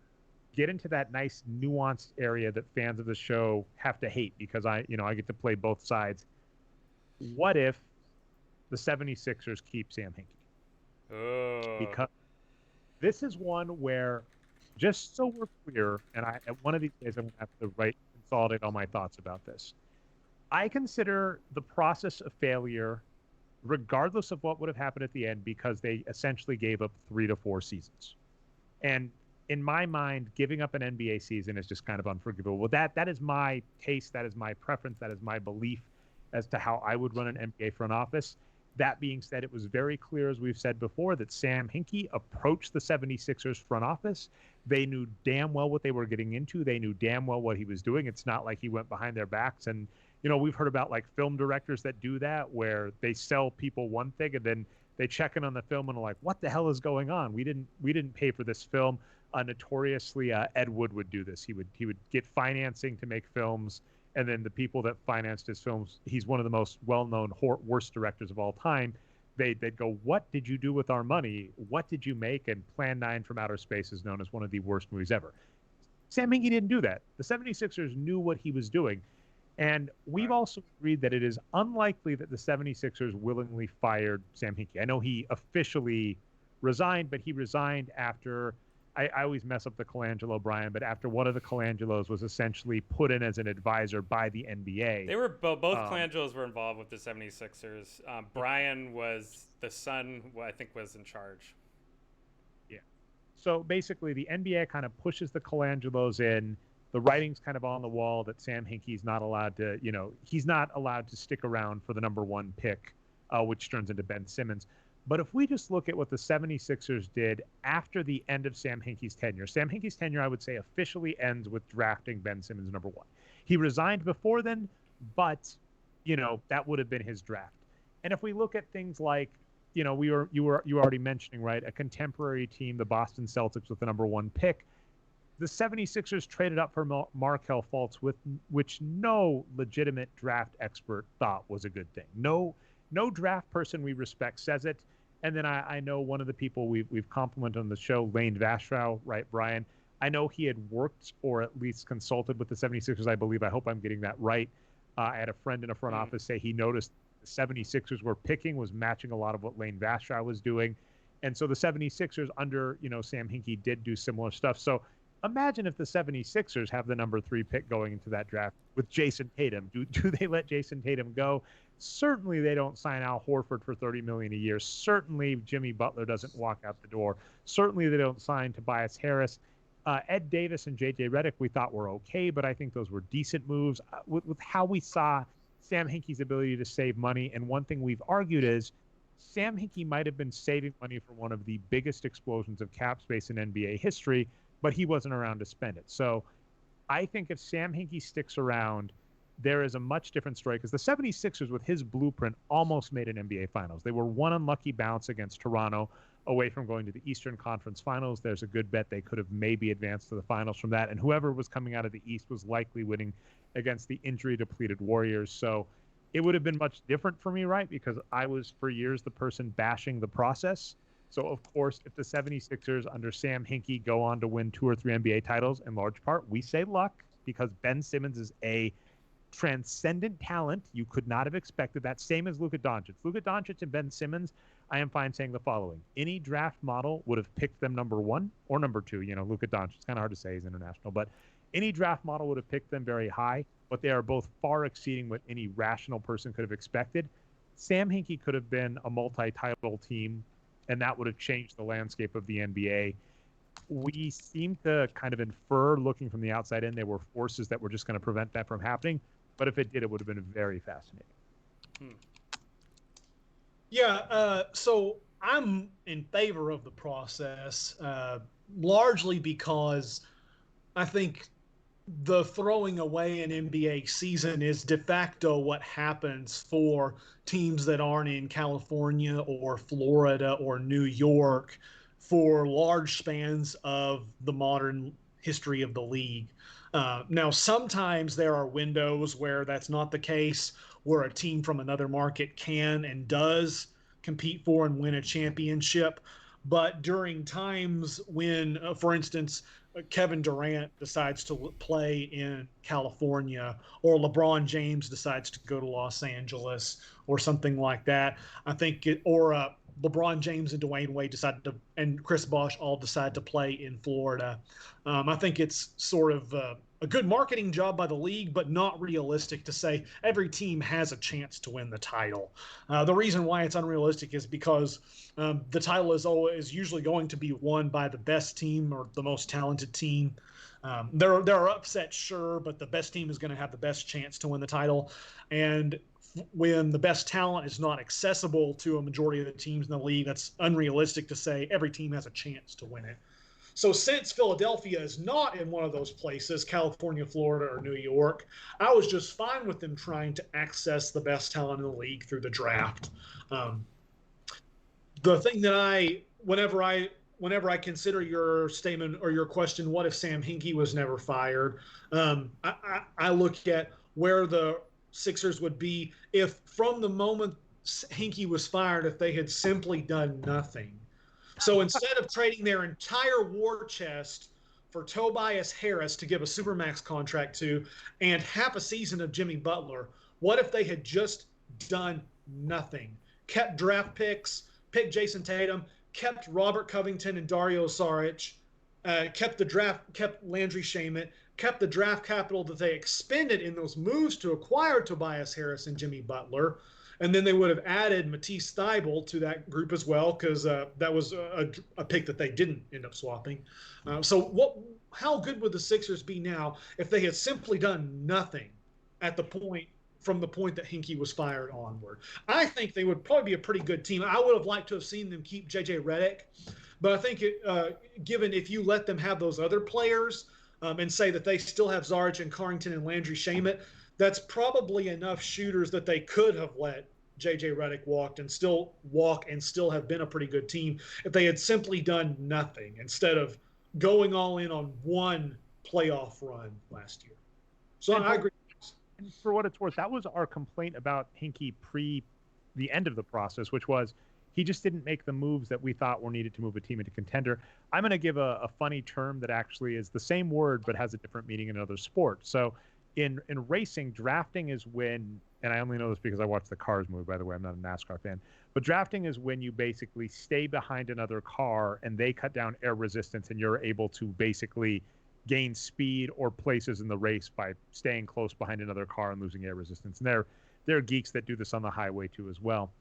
get into that nice nuanced area that fans of the show have to hate because I get to play both sides. What if the 76ers keep Sam Hinkie? Oh. Because this is one where, just so we're clear, and one of these days I'm going to have to consolidate all my thoughts about this. I consider the process a failure regardless of what would have happened at the end because they essentially gave up 3 to 4 seasons. And in my mind, giving up an NBA season is just kind of unforgivable. Well, that is my taste, that is my preference, that is my belief as to how I would run an NBA front office. That being said, it was very clear, as we've said before, that Sam Hinkie approached the 76ers front office. They knew damn well what they were getting into. They knew damn well what he was doing. It's not like he went behind their backs. And, we've heard about like film directors that do that, where they sell people one thing and then they check in on the film and are like, what the hell is going on? We didn't pay for this film. Notoriously, Ed Wood would do this. He would get financing to make films. And then the people that financed his films, he's one of the most well-known worst directors of all time. They'd go, what did you do with our money? What did you make? And Plan 9 from Outer Space is known as one of the worst movies ever. Sam Hinkie didn't do that. The 76ers knew what he was doing. And we've also agreed that it is unlikely that the 76ers willingly fired Sam Hinkie. I know he officially resigned, but he resigned after... I always mess up the Colangelo, Brian, but after one of the Colangelos was essentially put in as an advisor by the NBA. They were both Colangelos were involved with the 76ers. Brian was the son who I think was in charge. Yeah. So basically the NBA kind of pushes the Colangelos in. The writing's kind of on the wall that Sam Hinkie's not allowed to, he's not allowed to stick around for the number 1 pick, which turns into Ben Simmons. But if we just look at what the 76ers did after the end of Sam Hinkie's tenure, I would say officially ends with drafting Ben Simmons number 1. He resigned before then, but, that would have been his draft. And if we look at things like, you were already mentioning, right, a contemporary team, the Boston Celtics with the number 1 pick, the 76ers traded up for Markelle Fultz, which no legitimate draft expert thought was a good thing. No draft person we respect says it. And then I know one of the people we've complimented on the show, Lane Vastrow, right, Brian? I know he had worked or at least consulted with the 76ers, I believe. I hope I'm getting that right. I had a friend in a front office say he noticed the 76ers were picking was matching a lot of what Lane Vastrow was doing. And so the 76ers under, Sam Hinkie did do similar stuff. So imagine if the 76ers have the number 3 pick going into that draft with Jason Tatum. Do they let Jason Tatum go? Certainly they don't sign Al Horford for $30 million a year. Certainly Jimmy Butler doesn't walk out the door. Certainly they don't sign Tobias Harris. Ed Davis and J.J. Redick we thought were okay, but I think those were decent moves. With how we saw Sam Hinkie's ability to save money, and one thing we've argued is Sam Hinkie might have been saving money for one of the biggest explosions of cap space in NBA history, but he wasn't around to spend it. So I think if Sam Hinkie sticks around, there is a much different story because the 76ers with his blueprint almost made an NBA Finals. They were one unlucky bounce against Toronto, away from going to the Eastern Conference Finals. There's a good bet they could have maybe advanced to the finals from that. And whoever was coming out of the East was likely winning against the injury-depleted Warriors. So it would have been much different for me, right? Because I was, for years, the person bashing the process. So, of course, if the 76ers under Sam Hinkie go on to win 2 or 3 NBA titles, in large part, we say luck, because Ben Simmons is a transcendent talent. You could not have expected that. Same as Luka Doncic. Luka Doncic and Ben Simmons, I am fine saying the following. Any draft model would have picked them number 1 or number 2. You know, Luka Doncic, it's kind of hard to say, he's international, but any draft model would have picked them very high, but they are both far exceeding what any rational person could have expected. Sam Hinkie could have been a multi-title team, and that would have changed the landscape of the NBA. We seem to kind of infer, looking from the outside in, there were forces that were just going to prevent that from happening. But if it did, it would have been very fascinating. Yeah, so I'm in favor of the process, largely because I think the throwing away an NBA season is de facto what happens for teams that aren't in California or Florida or New York for large spans of the modern history of the league. Now, sometimes there are windows where that's not the case, where a team from another market can and does compete for and win a championship. But during times when, for instance, Kevin Durant decides to play in California, or LeBron James decides to go to Los Angeles, or something like that, I think LeBron James and Dwyane Wade decided to, and Chris Bosh all decide to play in Florida. I think it's sort of a good marketing job by the league, but not realistic to say every team has a chance to win the title. The reason why it's unrealistic is because the title is usually going to be won by the best team or the most talented team. There are upsets, sure, but the best team is going to have the best chance to win the title. And when the best talent is not accessible to a majority of the teams in the league, that's unrealistic to say every team has a chance to win it. So since Philadelphia is not in one of those places, California, Florida, or New York, I was just fine with them trying to access the best talent in the league through the draft. The thing that whenever I consider your statement or your question, what if Sam Hinkie was never fired? I look at where the Sixers would be if, from the moment Hinkie was fired, if they had simply done nothing. So instead of trading their entire war chest for Tobias Harris to give a Supermax contract to and half a season of Jimmy Butler, what if they had just done nothing? Kept draft picks, picked Jason Tatum, kept Robert Covington and Dario Saric, kept Landry Shamet, kept the draft capital that they expended in those moves to acquire Tobias Harris and Jimmy Butler. And then they would have added Matisse Thybulle to that group as well, because that was a pick that they didn't end up swapping. How good would the Sixers be now if they had simply done nothing from the point that Hinkie was fired onward? I think they would probably be a pretty good team. I would have liked to have seen them keep J.J. Redick, but I think given if you let them have those other players and say that they still have Saric and Carrington and Landry Shamet, that's probably enough shooters that they could have let J.J. Redick walk and still have been a pretty good team if they had simply done nothing instead of going all in on one playoff run last year. So I agree. And for what it's worth, that was our complaint about Hinkie pre the end of the process, which was he just didn't make the moves that we thought were needed to move a team into contender. I'm going to give a funny term that actually is the same word but has a different meaning in another sport. So in racing, drafting is when, and I only know this because I watched the Cars movie, by the way, I'm not a NASCAR fan, but drafting is when you basically stay behind another car and they cut down air resistance and you're able to basically gain speed or places in the race by staying close behind another car and losing air resistance. And there are geeks that do this on the highway too as well.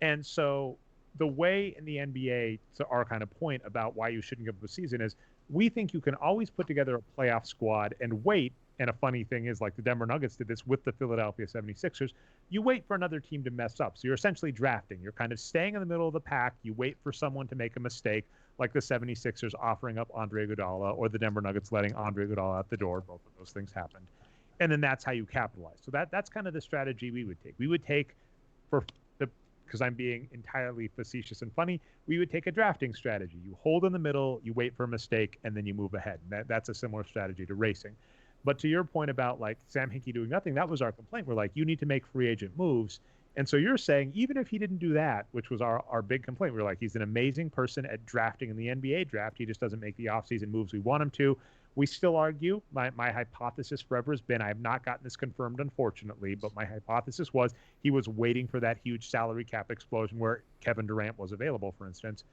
And so the way in the NBA, to our kind of point about why you shouldn't give up a season, is we think you can always put together a playoff squad and wait. And a funny thing is, like the Denver Nuggets did this with the Philadelphia 76ers, you wait for another team to mess up. So you're essentially drafting. You're kind of staying in the middle of the pack. You wait for someone to make a mistake, like the 76ers offering up Andre Iguodala or the Denver Nuggets letting Andre Iguodala out the door. Both of those things happened. And then that's how you capitalize. So that's kind of the strategy we would take. We would take, for the because I'm being entirely facetious and funny, we would take a drafting strategy. You hold in the middle, you wait for a mistake, and then you move ahead. That's a similar strategy to racing. But to your point about like Sam Hinkie doing nothing, that was our complaint. We're like, you need to make free agent moves. And so you're saying, even if he didn't do that, which was our big complaint, we're like, he's an amazing person at drafting in the NBA draft. He just doesn't make the offseason moves we want him to. We still argue. My hypothesis forever has been, I have not gotten this confirmed, unfortunately, but my hypothesis was he was waiting for that huge salary cap explosion where Kevin Durant was available, for instance.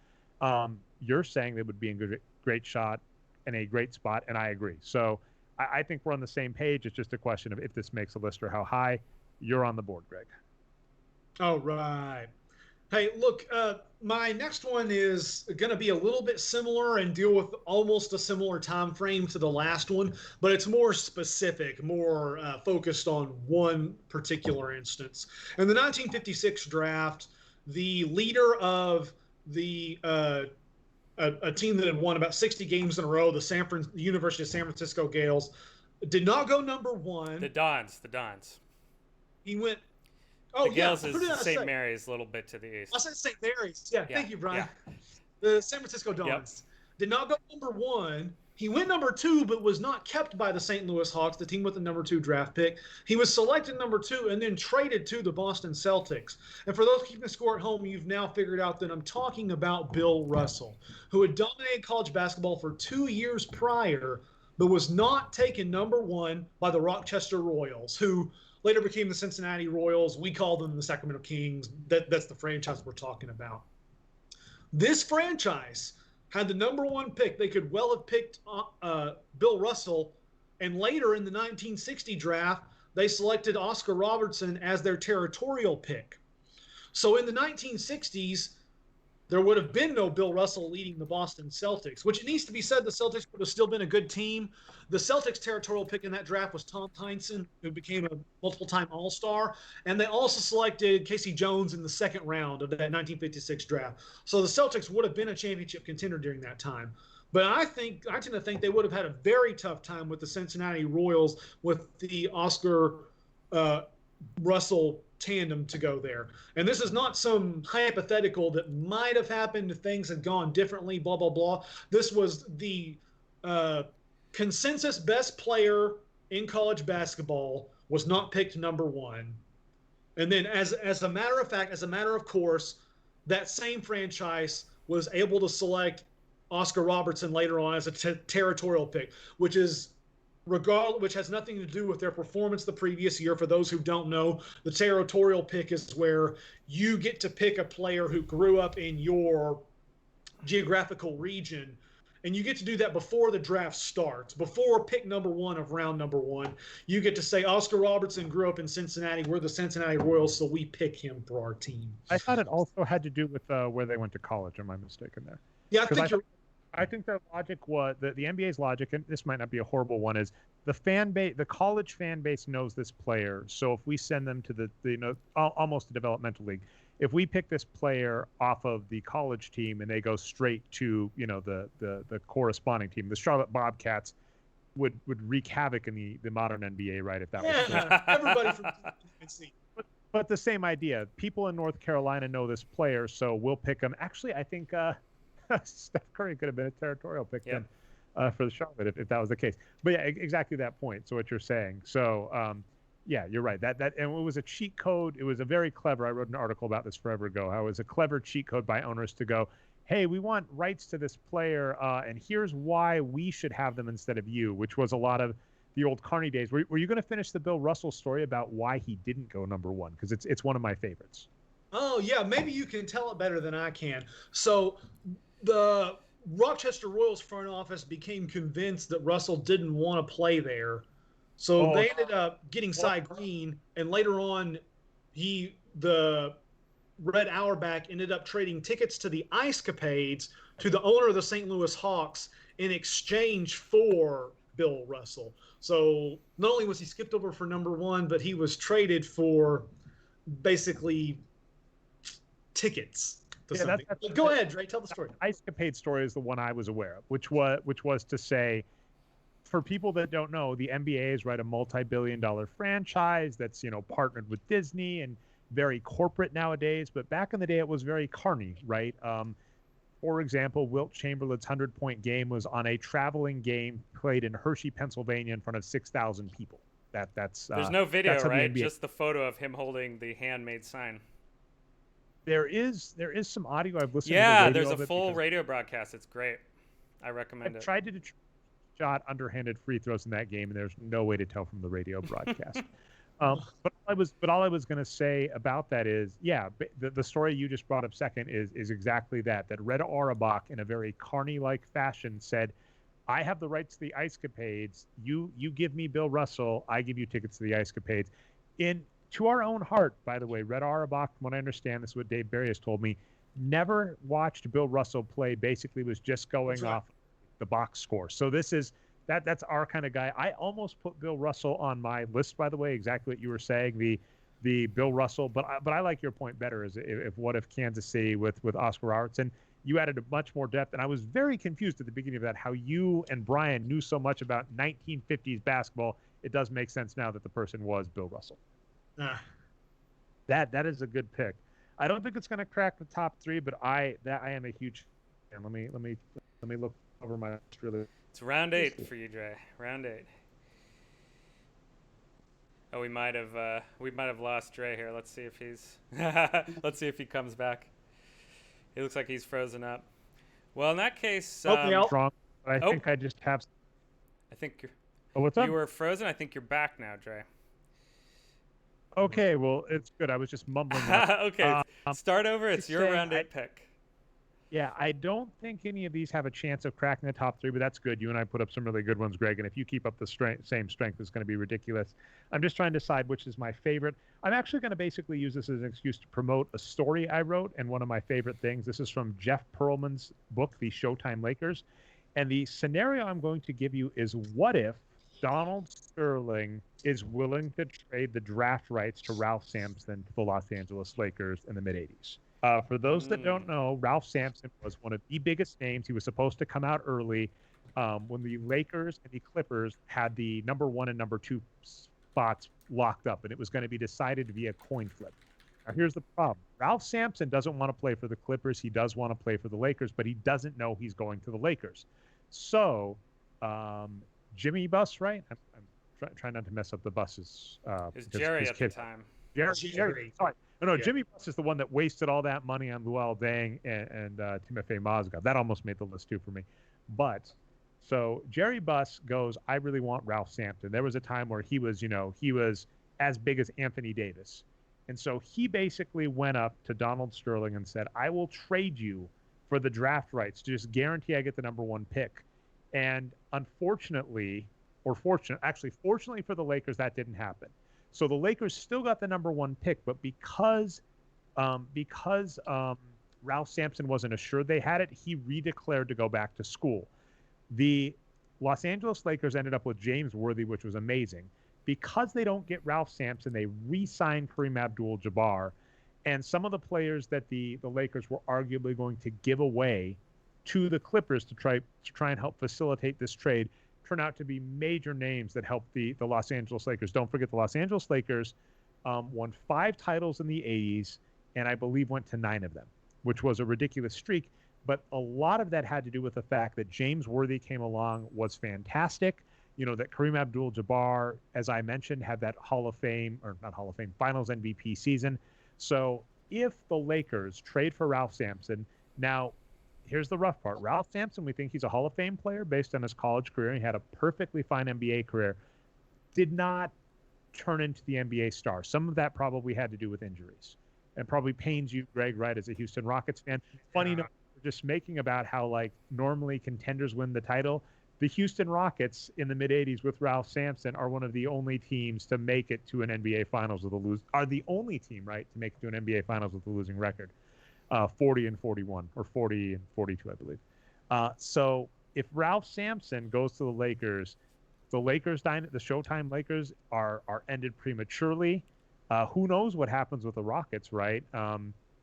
You're saying they would be in great shot and a great spot, and I agree. So I think we're on the same page. It's just a question of if this makes a list or how high. You're on the board, Greg. All right. Hey, look, my next one is going to be a little bit similar and deal with almost a similar time frame to the last one, but it's more specific, more focused on one particular instance. In the 1956 draft, the leader of the a team that had won about 60 games in a row, the University of San Francisco Gales, did not go number one. The Dons. He went. The Gales is St. Mary's, a little bit to the east. I said St. Mary's. Yeah, thank you, Brian. Yeah. The San Francisco Dons did not go number one. He went number two, but was not kept by the St. Louis Hawks, the team with the number 2 draft pick. He was selected number 2 and then traded to the Boston Celtics. And for those keeping score at home, you've now figured out that I'm talking about Bill Russell, who had dominated college basketball for 2 years prior, but was not taken number 1 by the Rochester Royals, who later became the Cincinnati Royals. We call them the Sacramento Kings. That's the franchise we're talking about. This franchise had the number 1 pick. They could well have picked Bill Russell, and later in the 1960 draft, they selected Oscar Robertson as their territorial pick. So in the 1960s, there would have been no Bill Russell leading the Boston Celtics, which it needs to be said the Celtics would have still been a good team. The Celtics' territorial pick in that draft was Tom Heinsohn, who became a multiple-time All-Star, and they also selected Casey Jones in the second round of that 1956 draft. So the Celtics would have been a championship contender during that time. But I tend to think they would have had a very tough time with the Cincinnati Royals with the Oscar Russell tandem to go there. And this is not some hypothetical that might have happened if things had gone differently, blah, blah, blah. This was the consensus best player in college basketball was not picked number 1. And then as a matter of fact, as a matter of course, that same franchise was able to select Oscar Robertson later on as a territorial pick, which has nothing to do with their performance the previous year. For those who don't know, the territorial pick is where you get to pick a player who grew up in your geographical region, and you get to do that before the draft starts, before pick number 1 of round number 1. You get to say, Oscar Robertson grew up in Cincinnati. We're the Cincinnati Royals, so we pick him for our team. I thought it also had to do with where they went to college. Am I mistaken there? Yeah, I think their logic was the NBA's logic, and this might not be a horrible one, is the college fan base knows this player. So if we send them to the almost a developmental league, if we pick this player off of the college team and they go straight to the corresponding team, the Charlotte Bobcats would wreak havoc in the modern NBA, right? If that was everybody from UNC. But the same idea. People in North Carolina know this player, so we'll pick him. Actually, I think Steph Curry could have been a territorial pick then for the Charlotte if that was the case. But yeah, exactly that point. So what you're saying. So yeah, you're right. That and it was a cheat code. It was a very clever. I wrote an article about this forever ago. How it was a clever cheat code by owners to go, hey, we want rights to this player, and here's why we should have them instead of you, which was a lot of the old Carney days. Were you going to finish the Bill Russell story about why he didn't go number 1? Because it's one of my favorites. Oh yeah, maybe you can tell it better than I can. So the Rochester Royals front office became convinced that Russell didn't want to play there. So they ended up getting Cy Green, and later on, the Red Auerbach ended up trading tickets to the Ice Capades to the owner of the St. Louis Hawks in exchange for Bill Russell. So not only was he skipped over for number 1, but he was traded for basically tickets. Go ahead, Dre. Tell the story. Ice Capade story is the one I was aware of, which was to say, for people that don't know, the NBA is a multi-billion-dollar franchise that's partnered with Disney, and very corporate nowadays, but back in the day it was very carny, right? For example, Wilt Chamberlain's 100-point game was on a traveling game played in Hershey, Pennsylvania, in front of 6,000 people. That's There's no video, that's right? Just the photo of him holding the handmade sign. There is some audio. I've listened to Yeah, the radio there's of a it full because radio broadcast. It's great. I recommend I it. tried to shot underhanded free throws in that game, and there's no way to tell from the radio broadcast. But all I was going to say about that is, yeah, the story you just brought up second is exactly that. That Red Auerbach, in a very Carney-like fashion, said, "I have the rights to the Ice Capades. You give me Bill Russell. I give you tickets to the Ice Capades." To our own heart, by the way, Red Auerbach, from what I understand, this is what Dave Barry has told me, never watched Bill Russell play. Basically, was just going off the box score. So that's our kind of guy. I almost put Bill Russell on my list, by the way, exactly what you were saying, the Bill Russell. But I like your point better. Is if what if Kansas City with Oscar Robertson, you added a much more depth, and I was very confused at the beginning of that how you and Brian knew so much about 1950s basketball. It does make sense now that the person was Bill Russell. That is a good pick. I don't think it's going to crack the top three, but I am a huge fan. Let me look over my list really. It's round 8 for you, Dre. Round 8. Oh, we might have lost Dre here. Let's see if he's let's see if he comes back. He looks like he's frozen up. Well, in that case, strong. I think I just have. I think you're. Oh, what's up? You were frozen. I think you're back now, Dre. Okay, well, it's good. I was just mumbling. Okay, start over. It's your round 8 pick. Yeah, I don't think any of these have a chance of cracking the top 3, but that's good. You and I put up some really good ones, Greg, and if you keep up the same strength, it's going to be ridiculous. I'm just trying to decide which is my favorite. I'm actually going to basically use this as an excuse to promote a story I wrote, and one of my favorite things. This is from Jeff Pearlman's book, The Showtime Lakers, and the scenario I'm going to give you is, what if Donald Sterling is willing to trade the draft rights to Ralph Sampson to the Los Angeles Lakers in the mid-'80s. For those that don't know, Ralph Sampson was one of the biggest names. He was supposed to come out early when the Lakers and the Clippers had the number 1 and number 2 spots locked up, and it was going to be decided via coin flip. Now, here's the problem. Ralph Sampson doesn't want to play for the Clippers. He does want to play for the Lakers, but he doesn't know he's going to the Lakers. So Jimmy Buss, right? I'm trying not to mess up the buses. It's Jerry at the time. Jerry. Sorry. No, yeah. Jimmy Buss is the one that wasted all that money on Luol Deng and Timofey Mozgov. That almost made the list too for me. But so Jerry Buss goes, I really want Ralph Sampson. There was a time where he was as big as Anthony Davis. And so he basically went up to Donald Sterling and said, I will trade you for the draft rights to just guarantee I get the number 1 pick. And fortunately for the Lakers, that didn't happen. So the Lakers still got the number 1 pick, but because Ralph Sampson wasn't assured they had it, he redeclared to go back to school. The Los Angeles Lakers ended up with James Worthy, which was amazing. Because they don't get Ralph Sampson, they re-signed Kareem Abdul-Jabbar, and some of the players that the Lakers were arguably going to give away to the Clippers to try and help facilitate this trade turn out to be major names that helped the Los Angeles Lakers. Don't forget, the Los Angeles Lakers won 5 titles in the 80s, and I believe went to 9 of them, which was a ridiculous streak. But a lot of that had to do with the fact that James Worthy came along, was fantastic. That Kareem Abdul-Jabbar, as I mentioned, had that Finals MVP season. So if the Lakers trade for Ralph Sampson, now here's the rough part. Ralph Sampson, we think he's a Hall of Fame player based on his college career. He had a perfectly fine NBA career. Did not turn into the NBA star. Some of that probably had to do with injuries. And probably pains you, Greg, right, as a Houston Rockets fan. Funny enough, we're just making about how, normally contenders win the title. The Houston Rockets in the mid-'80s with Ralph Sampson are one of the only teams to make it to an NBA Finals are the only team, right, to make it to an NBA Finals with a losing record. 40-41 or 40-42, I believe. So if Ralph Sampson goes to the Lakers the Showtime Lakers are ended prematurely. Who knows what happens with the Rockets, right?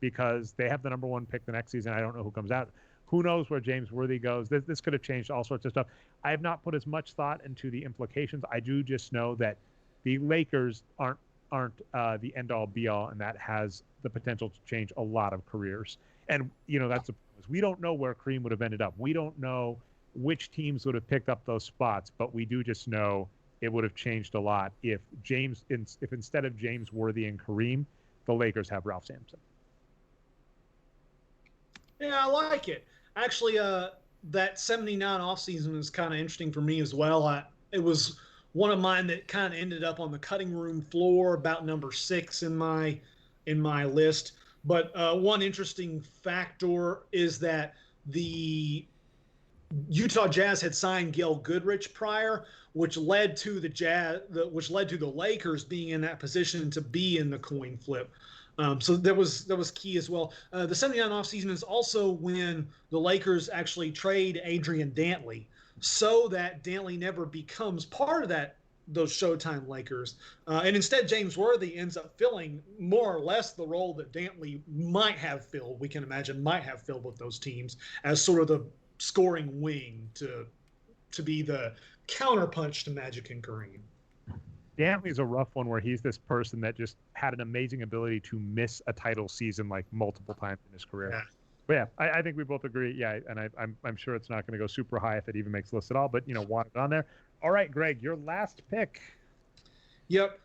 Because they have the number 1 pick the next season. I don't know who comes out. Who knows where James Worthy goes? This could have changed all sorts of stuff. I have not put as much thought into the implications. I do just know that the Lakers aren't aren't the end-all be-all, and that has the potential to change a lot of careers. And, that's we don't know where Kareem would have ended up. We don't know which teams would have picked up those spots, but we do just know it would have changed a lot if instead of James Worthy and Kareem, the Lakers have Ralph Sampson. Yeah, I like it. Actually, that 79 offseason was kind of interesting for me as well. It was one of mine that kind of ended up on the cutting room floor, about number 6 in my list. But one interesting factor is that the Utah Jazz had signed Gail Goodrich prior, which led to the Lakers being in that position to be in the coin flip. So that was key as well. The 79 offseason is also when the Lakers actually trade Adrian Dantley, so that Dantley never becomes part of those Showtime Lakers. And instead, James Worthy ends up filling more or less the role that Dantley might have filled with those teams, as sort of the scoring wing to be the counterpunch to Magic and Kareem. Dantley's a rough one, where he's this person that just had an amazing ability to miss a title season like multiple times in his career. Yeah. But yeah, I think we both agree. Yeah, and I'm sure it's not going to go super high if it even makes the list at all. But want it on there. All right, Greg, your last pick. Yep.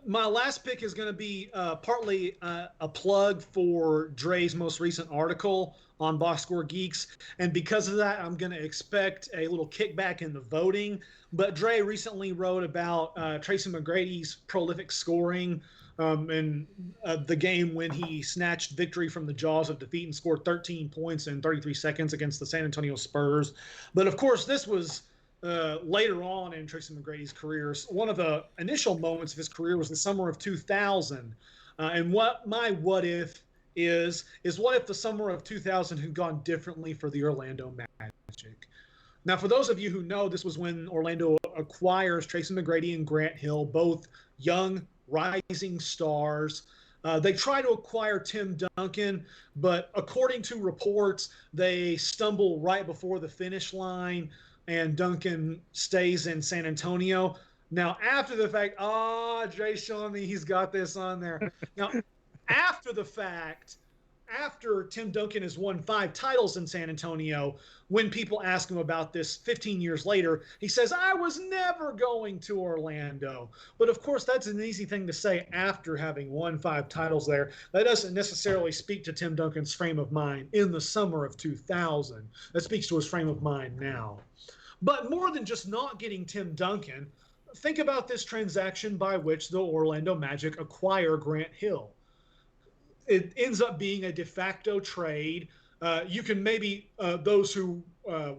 My last pick is going to be partly a plug for Dre's most recent article on Box Score Geeks. And because of that, I'm going to expect a little kickback in the voting. But Dre recently wrote about Tracy McGrady's prolific scoring in the game when he snatched victory from the jaws of defeat and scored 13 points in 33 seconds against the San Antonio Spurs. But, of course, this was later on in Tracy McGrady's career. One of the initial moments of his career was the summer of 2000. And what if is what if the summer of 2000 had gone differently for the Orlando Magic? Now, for those of you who know, this was when Orlando acquires Tracy McGrady and Grant Hill, both young, rising stars. They try to acquire Tim Duncan, but according to reports, they stumble right before the finish line, and Duncan stays in San Antonio. Now, after the fact, Jay's showing me he's got this on there. Now, after the fact, after Tim Duncan has won 5 titles in San Antonio, when people ask him about this 15 years later, he says, I was never going to Orlando. But of course, that's an easy thing to say after having won 5 titles there. That doesn't necessarily speak to Tim Duncan's frame of mind in the summer of 2000. That speaks to his frame of mind now. But more than just not getting Tim Duncan, think about this transaction by which the Orlando Magic acquire Grant Hill. It ends up being a de facto trade. You can maybe, those who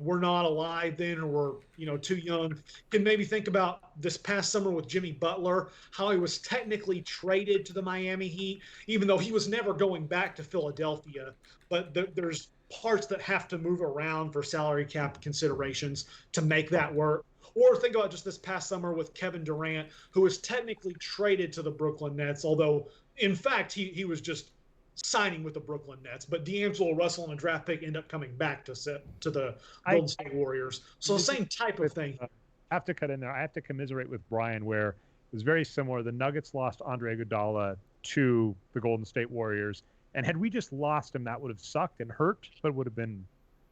were not alive then or were too young, can maybe think about this past summer with Jimmy Butler, how he was technically traded to the Miami Heat, even though he was never going back to Philadelphia. But there's parts that have to move around for salary cap considerations to make that work. Or think about just this past summer with Kevin Durant, who was technically traded to the Brooklyn Nets, although in fact he was just signing with the Brooklyn Nets. But D'Angelo Russell and a draft pick end up coming back to the Golden State Warriors. So the same type of thing. I have to cut in there. I have to commiserate with Brian, where it was very similar. The Nuggets lost Andre Iguodala to the Golden State Warriors. And had we just lost him, that would have sucked and hurt, but would have been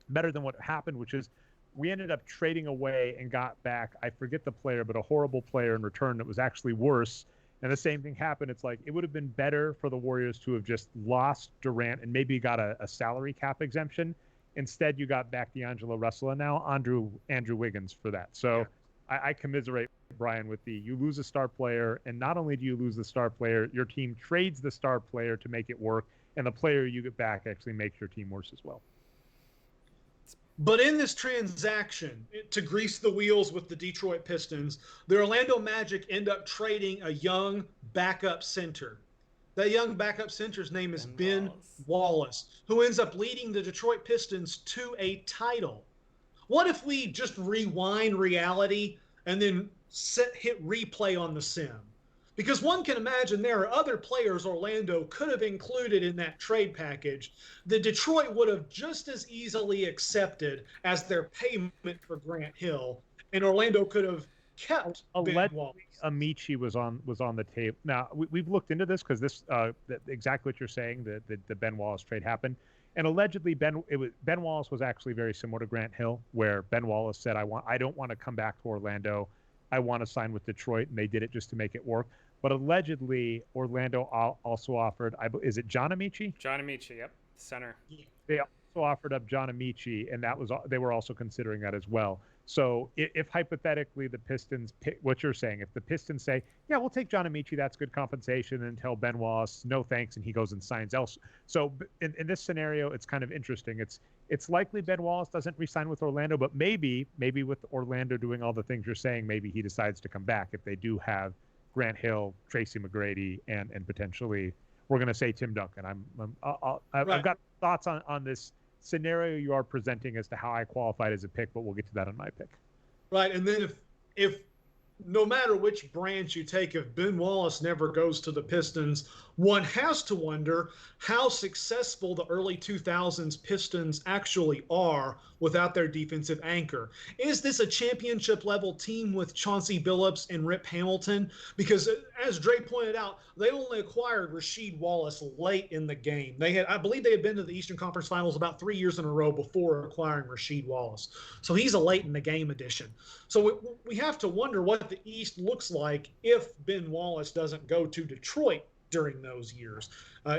better than what happened, which is we ended up trading away and got back, I forget the player, but a horrible player in return that was actually worse. And the same thing happened. It's like it would have been better for the Warriors to have just lost Durant and maybe got a salary cap exemption. Instead, you got back D'Angelo Russell and now Andrew Wiggins for that. So yeah. I commiserate, Brian, with you lose a star player, and not only do you lose the star player, your team trades the star player to make it work, and the player you get back actually makes your team worse as well. But in this transaction, to grease the wheels with the Detroit Pistons, the Orlando Magic end up trading a young backup center. That young backup center's name is Ben Wallace, who ends up leading the Detroit Pistons to a title. What if we just rewind reality and then hit replay on the sim? Because one can imagine there are other players Orlando could have included in that trade package that Detroit would have just as easily accepted as their payment for Grant Hill. And Orlando could have kept Ben Allegedly, Wallace. Amici was on the tape. Now we've looked into this because this exactly what you're saying, the Ben Wallace trade happened, and allegedly Ben Wallace was actually very similar to Grant Hill, where Ben Wallace said, I don't want to come back to Orlando, I want to sign with Detroit, and they did it just to make it work. But allegedly Orlando also offered, is it John Amici? John Amici, yep, center. They also offered up John Amici, and they were also considering that as well. So if hypothetically the Pistons pick what you're saying, if the Pistons say, yeah, we'll take John Amici, that's good compensation, and tell Ben Wallace, no thanks, and he goes and signs else. So in this scenario, it's kind of interesting. It's likely Ben Wallace doesn't re-sign with Orlando, but maybe with Orlando doing all the things you're saying, maybe he decides to come back if they do have Grant Hill, Tracy McGrady, and potentially we're going to say Tim Duncan. I've got thoughts on this scenario you are presenting as to how I qualified as a pick, but we'll get to that on my pick. Right, and then if no matter which branch you take, if Ben Wallace never goes to the Pistons, one has to wonder how successful the early 2000s Pistons actually are without their defensive anchor. Is this a championship level team with Chauncey Billups and Rip Hamilton? Because as Dre pointed out, they only acquired Rasheed Wallace late in the game. I believe they had been to the Eastern Conference Finals about 3 years in a row before acquiring Rasheed Wallace. So he's a late in the game addition. So we have to wonder what the East looks like if Ben Wallace doesn't go to Detroit during those years.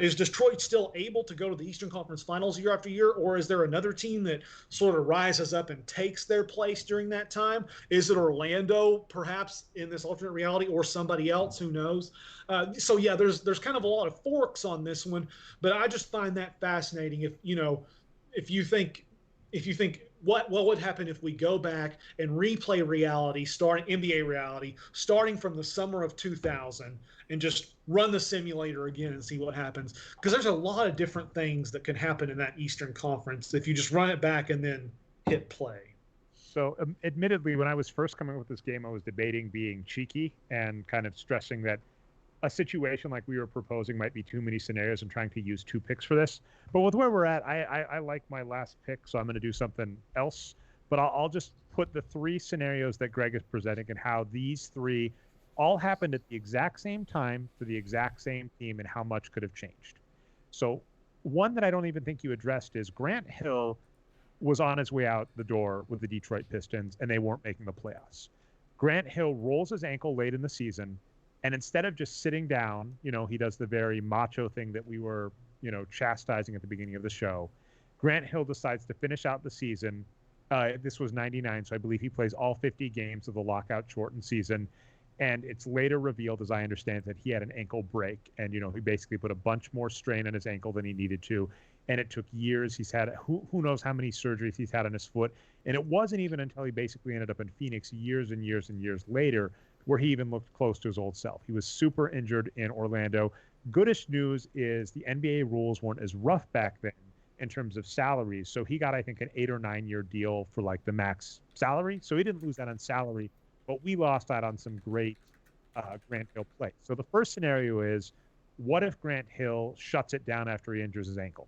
Is Detroit still able to go to the Eastern Conference Finals year after year, or is there another team that sort of rises up and takes their place during that time? Is it Orlando, perhaps, in this alternate reality, or somebody else? Who knows? So yeah, there's kind of a lot of forks on this one, but I just find that fascinating. If you think what would happen if we go back and replay reality, NBA reality, starting from the summer of 2000, and just run the simulator again and see what happens? Because there's a lot of different things that can happen in that Eastern Conference if you just run it back and then hit play. So admittedly, when I was first coming up with this game, I was debating being cheeky and kind of stressing that a situation like we were proposing might be too many scenarios and trying to use 2 picks for this. But with where we're at, I like my last pick, so I'm going to do something else. But I'll just put the 3 scenarios that Greg is presenting and how these 3 all happened at the exact same time for the exact same team and how much could have changed. So one that I don't even think you addressed is Grant Hill was on his way out the door with the Detroit Pistons, and they weren't making the playoffs. Grant Hill rolls his ankle late in the season, and instead of just sitting down, he does the very macho thing that we were, chastising at the beginning of the show. Grant Hill decides to finish out the season. This was 99, so I believe he plays all 50 games of the lockout shortened season. And it's later revealed, as I understand, that he had an ankle break. And, he basically put a bunch more strain on his ankle than he needed to. And it took years. He's had who knows how many surgeries he's had on his foot. And it wasn't even until he basically ended up in Phoenix years and years and years later where he even looked close to his old self. He was super injured in Orlando. Goodish news is the NBA rules weren't as rough back then in terms of salaries. So he got, I think, an 8 or 9 year deal for like the max salary. So he didn't lose that on salary, but we lost that on some great Grant Hill play. So the first scenario is, what if Grant Hill shuts it down after he injures his ankle?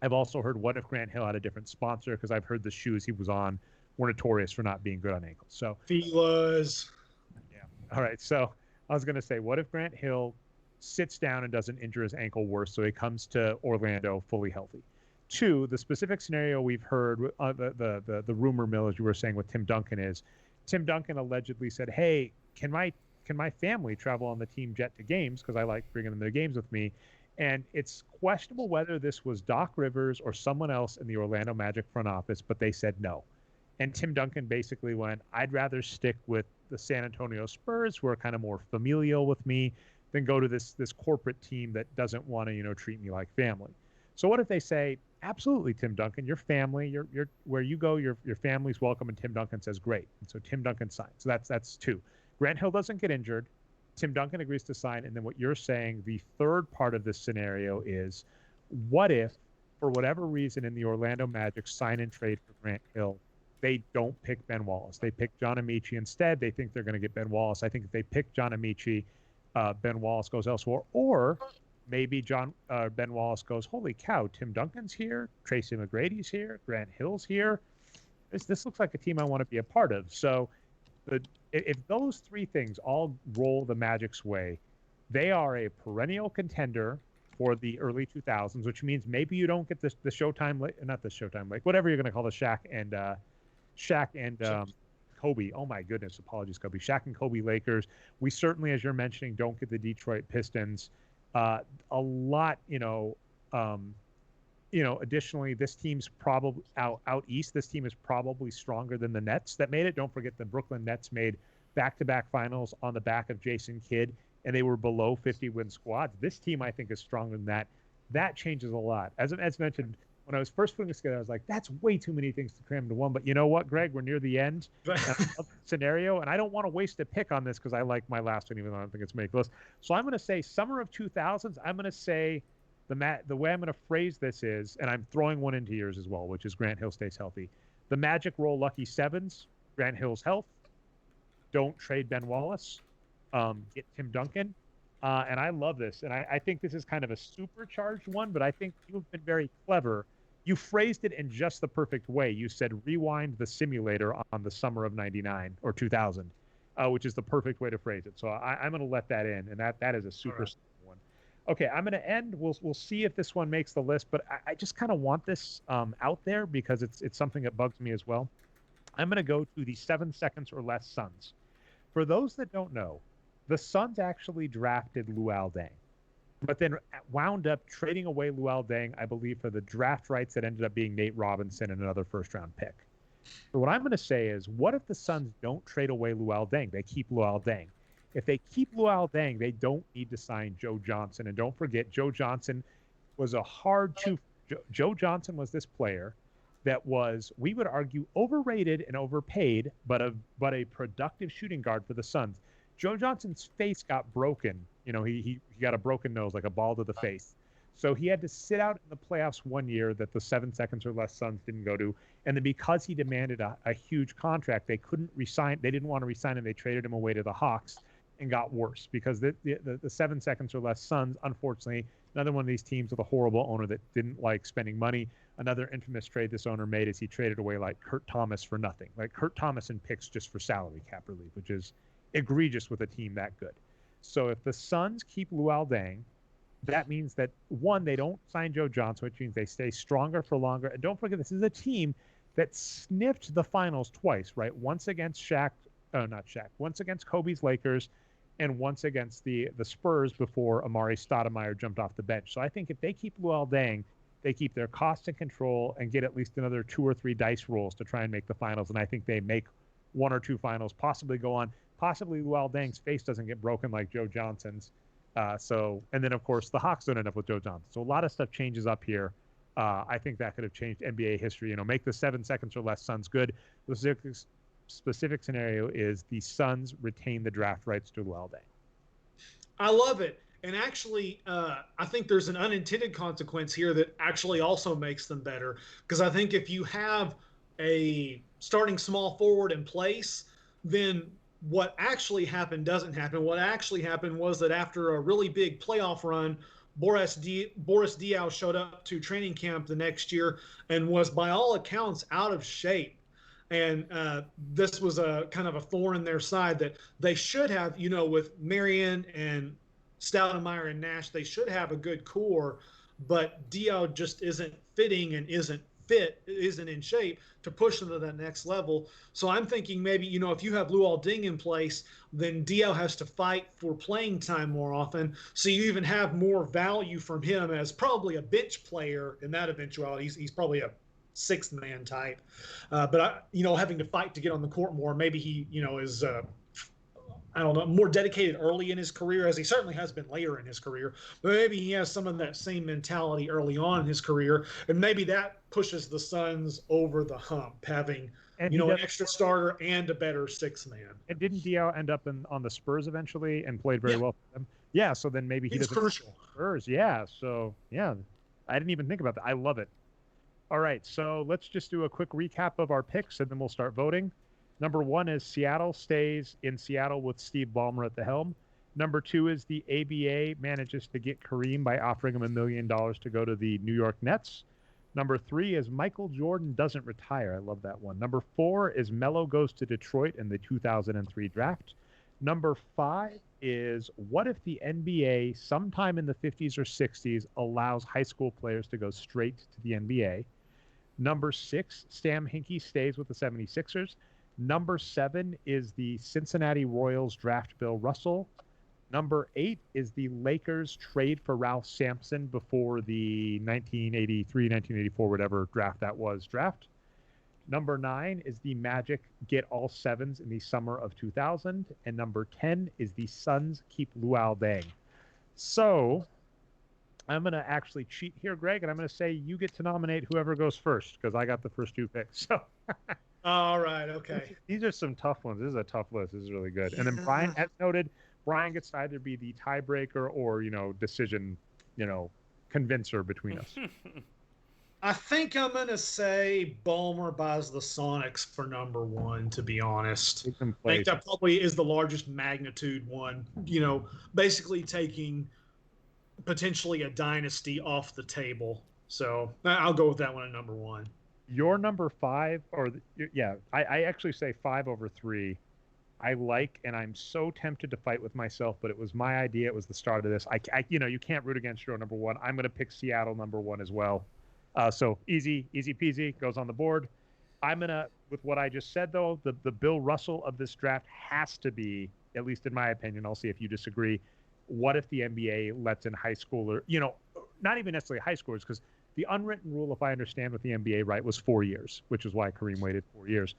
I've also heard, what if Grant Hill had a different sponsor? Because I've heard the shoes he was on were notorious for not being good on ankles. So Fila's. All right, so I was going to say, what if Grant Hill sits down and doesn't injure his ankle worse, so he comes to Orlando fully healthy? 2, the specific scenario we've heard, the rumor mill, as you were saying, with Tim Duncan is, Tim Duncan allegedly said, hey, can my family travel on the team jet to games, because I like bringing them to games with me? And it's questionable whether this was Doc Rivers or someone else in the Orlando Magic front office, but they said no. And Tim Duncan basically went, I'd rather stick with the San Antonio Spurs, who are kind of more familial with me, than go to this corporate team that doesn't want to, treat me like family. So what if they say, absolutely, Tim Duncan, your family, you're where you go, your family's welcome, and Tim Duncan says, great. And so Tim Duncan signs. So that's 2. Grant Hill doesn't get injured. Tim Duncan agrees to sign. And then what you're saying, the third part of this scenario is, what if, for whatever reason, in the Orlando Magic sign and trade for Grant Hill, they don't pick Ben Wallace. They pick John Amici instead. They think they're going to get Ben Wallace. I think if they pick John Amici, Ben Wallace goes elsewhere. Or maybe Ben Wallace goes, holy cow, Tim Duncan's here, Tracy McGrady's here, Grant Hill's here. This looks like a team I want to be a part of. So if those three things all roll the Magic's way, they are a perennial contender for the early 2000s, which means maybe you don't get the Showtime, not the Showtime, like whatever you're going to call the Shaq and Kobe. Oh my goodness, apologies, Kobe. Shaq and Kobe Lakers. We certainly, as you're mentioning, don't get the Detroit Pistons. A lot, additionally, this team's probably out east. This team is probably stronger than the Nets that made it. Don't forget the Brooklyn Nets made back-to-back finals on the back of Jason Kidd, and they were below 50-win squads. This team, I think, is stronger than that. That changes a lot. As mentioned, when I was first putting this together, I was like, that's way too many things to cram into one. But you know what, Greg? We're near the end of the scenario, and I don't want to waste a pick on this because I like my last one, even though I don't think it's make the list. So I'm going to say summer of 2000s. I'm going to say the way I'm going to phrase this is, and I'm throwing one into yours as well, which is Grant Hill stays healthy. The Magic roll lucky sevens, Grant Hill's health. Don't trade Ben Wallace. Get Tim Duncan. And I love this. And I think this is kind of a supercharged one, but I think you've been very clever. You phrased it in just the perfect way. You said rewind the simulator on the summer of 99 or 2000, which is the perfect way to phrase it. So I'm going to let that in. And that is a super one. Okay, I'm going to end. We'll see if this one makes the list, but I just kind of want this out there because it's something that bugs me as well. I'm going to go to the 7 seconds or less Suns. For those that don't know, the Suns actually drafted Luol Deng, but then wound up trading away Luol Deng, I believe, for the draft rights that ended up being Nate Robinson and another first-round pick. So what I'm going to say is, what if the Suns don't trade away Luol Deng? They keep Luol Deng. If they keep Luol Deng, they don't need to sign Joe Johnson. And don't forget, Joe Johnson was Joe Johnson was this player that was, we would argue, overrated and overpaid, but a productive shooting guard for the Suns. Joe Johnson's face got broken. He got a broken nose, like a ball to the face. So he had to sit out in the playoffs 1 year that the 7 seconds or less Suns didn't go to. And then because he demanded a huge contract, they couldn't resign. They didn't want to resign him. They traded him away to the Hawks and got worse because the 7 seconds or less Suns, unfortunately, another one of these teams with a horrible owner that didn't like spending money. Another infamous trade this owner made is he traded away like Kurt Thomas for nothing, like Kurt Thomas and picks just for salary cap relief, which is egregious with a team that good. So if the Suns keep Luol Deng, that means that, one, they don't sign Joe Johnson, which means they stay stronger for longer. And don't forget, this is a team that sniffed the finals twice, right? Once against once against Kobe's Lakers, and once against the Spurs before Amari Stoudemire jumped off the bench. So I think if they keep Luol Deng, they keep their costs in control and get at least another 2 or 3 dice rolls to try and make the finals. And I think they make 1 or 2 finals, possibly go on. Possibly Luol Deng's face doesn't get broken like Joe Johnson's. And then, of course, the Hawks don't end up with Joe Johnson. So a lot of stuff changes up here. I think that could have changed NBA history. Make the 7 seconds or less Suns good. The specific scenario is the Suns retain the draft rights to Luol Deng. I love it. And actually, I think there's an unintended consequence here that actually also makes them better. Because I think if you have a starting small forward in place, then what actually happened doesn't happen. What actually happened was that after a really big playoff run, Boris Diaw showed up to training camp the next year and was, by all accounts, out of shape. And this was a kind of a thorn in their side that they should have, with Marion and Stoudemire and Nash, they should have a good core, but Diaw just isn't fitting and isn't in shape to push them to that next level. So I'm thinking maybe, if you have Luol Deng in place, then Diaw has to fight for playing time more often. So you even have more value from him as probably a bench player in that eventuality. He's probably a 6th man type. But having to fight to get on the court more, maybe he, is I don't know, more dedicated early in his career, as he certainly has been later in his career. But maybe he has some of that same mentality early on in his career, and maybe that pushes the Suns over the hump, having an extra starter and a better 6th man. And didn't Diaw end up on the Spurs eventually and played very well for them? Yeah, so then maybe he doesn't. Crucial. Spurs, yeah. So yeah, I didn't even think about that. I love it. All right, so let's just do a quick recap of our picks, and then we'll start voting. Number 1 is Seattle stays in Seattle with Steve Ballmer at the helm. Number 2 is the ABA manages to get Kareem by offering him $1 million to go to the New York Nets. Number 3 is Michael Jordan doesn't retire. I love that one. Number 4 is Melo goes to Detroit in the 2003 draft. Number 5 is what if the NBA sometime in the 50s or 60s allows high school players to go straight to the NBA? Number 6, Sam Hinkie stays with the 76ers. Number 7 is the Cincinnati Royals draft Bill Russell. Number 8 is the Lakers trade for Ralph Sampson before the 1983, 1984, whatever draft that was, draft. Number 9 is the Magic get all 7s in the summer of 2000. And number 10 is the Suns keep Luol Deng. So I'm going to actually cheat here, Greg, and I'm going to say you get to nominate whoever goes first because I got the first 2 picks. So all right, okay. These are some tough ones. This is a tough list. This is really good. And then Brian, as noted, Brian gets to either be the tiebreaker or, decision, convincer between us. I think I'm going to say Ballmer buys the Sonics for number 1, to be honest. I think that probably is the largest magnitude one, basically taking potentially a dynasty off the table. So I'll go with that one at number 1. Your number 5, I actually say 5 over 3. I like, and I'm so tempted to fight with myself, but it was my idea. It was the start of this. You can't root against your number 1. I'm going to pick Seattle number 1 as well. So easy peasy goes on the board. I'm going to, with what I just said, though, the Bill Russell of this draft has to be, at least in my opinion, I'll see if you disagree, what if the NBA lets in high schooler, not even necessarily high schoolers, because the unwritten rule, if I understand with the NBA right, was 4 years, which is why Kareem waited 4 years.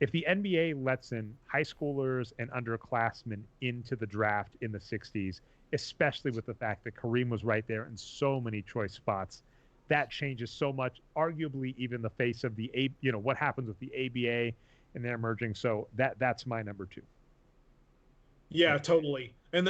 If the NBA lets in high schoolers and underclassmen into the draft in the 60s, especially with the fact that Kareem was right there in so many choice spots, that changes so much, arguably even the face of the, what happens with the ABA and their merging. So that's my number 2. Yeah, totally. And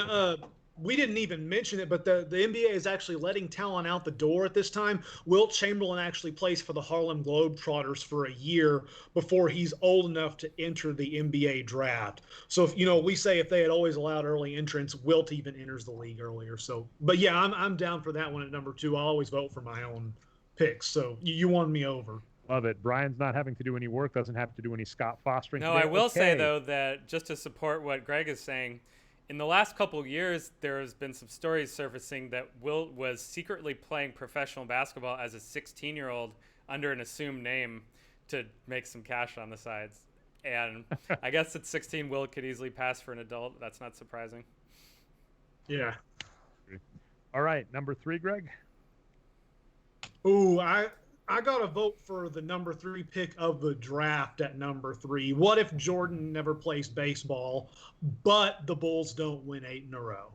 we didn't even mention it, but the NBA is actually letting talent out the door at this time. Wilt Chamberlain actually plays for the Harlem Globetrotters for a year before he's old enough to enter the NBA draft. So, we say if they had always allowed early entrants, Wilt even enters the league earlier. So, but yeah, I'm down for that one at number 2. I'll always vote for my own picks. So you won me over. Love it. Brian's not having to do any work, doesn't have to do any Scott fostering. No, I will say, though, that just to support what Greg is saying, in the last couple of years, there's been some stories surfacing that Wilt was secretly playing professional basketball as a 16-year-old under an assumed name to make some cash on the sides. And I guess at 16, Wilt could easily pass for an adult. That's not surprising. Yeah. All right, number 3, Greg. Ooh, I got to vote for the number 3 pick of the draft at number 3. What if Jordan never plays baseball, but the Bulls don't win 8 in a row?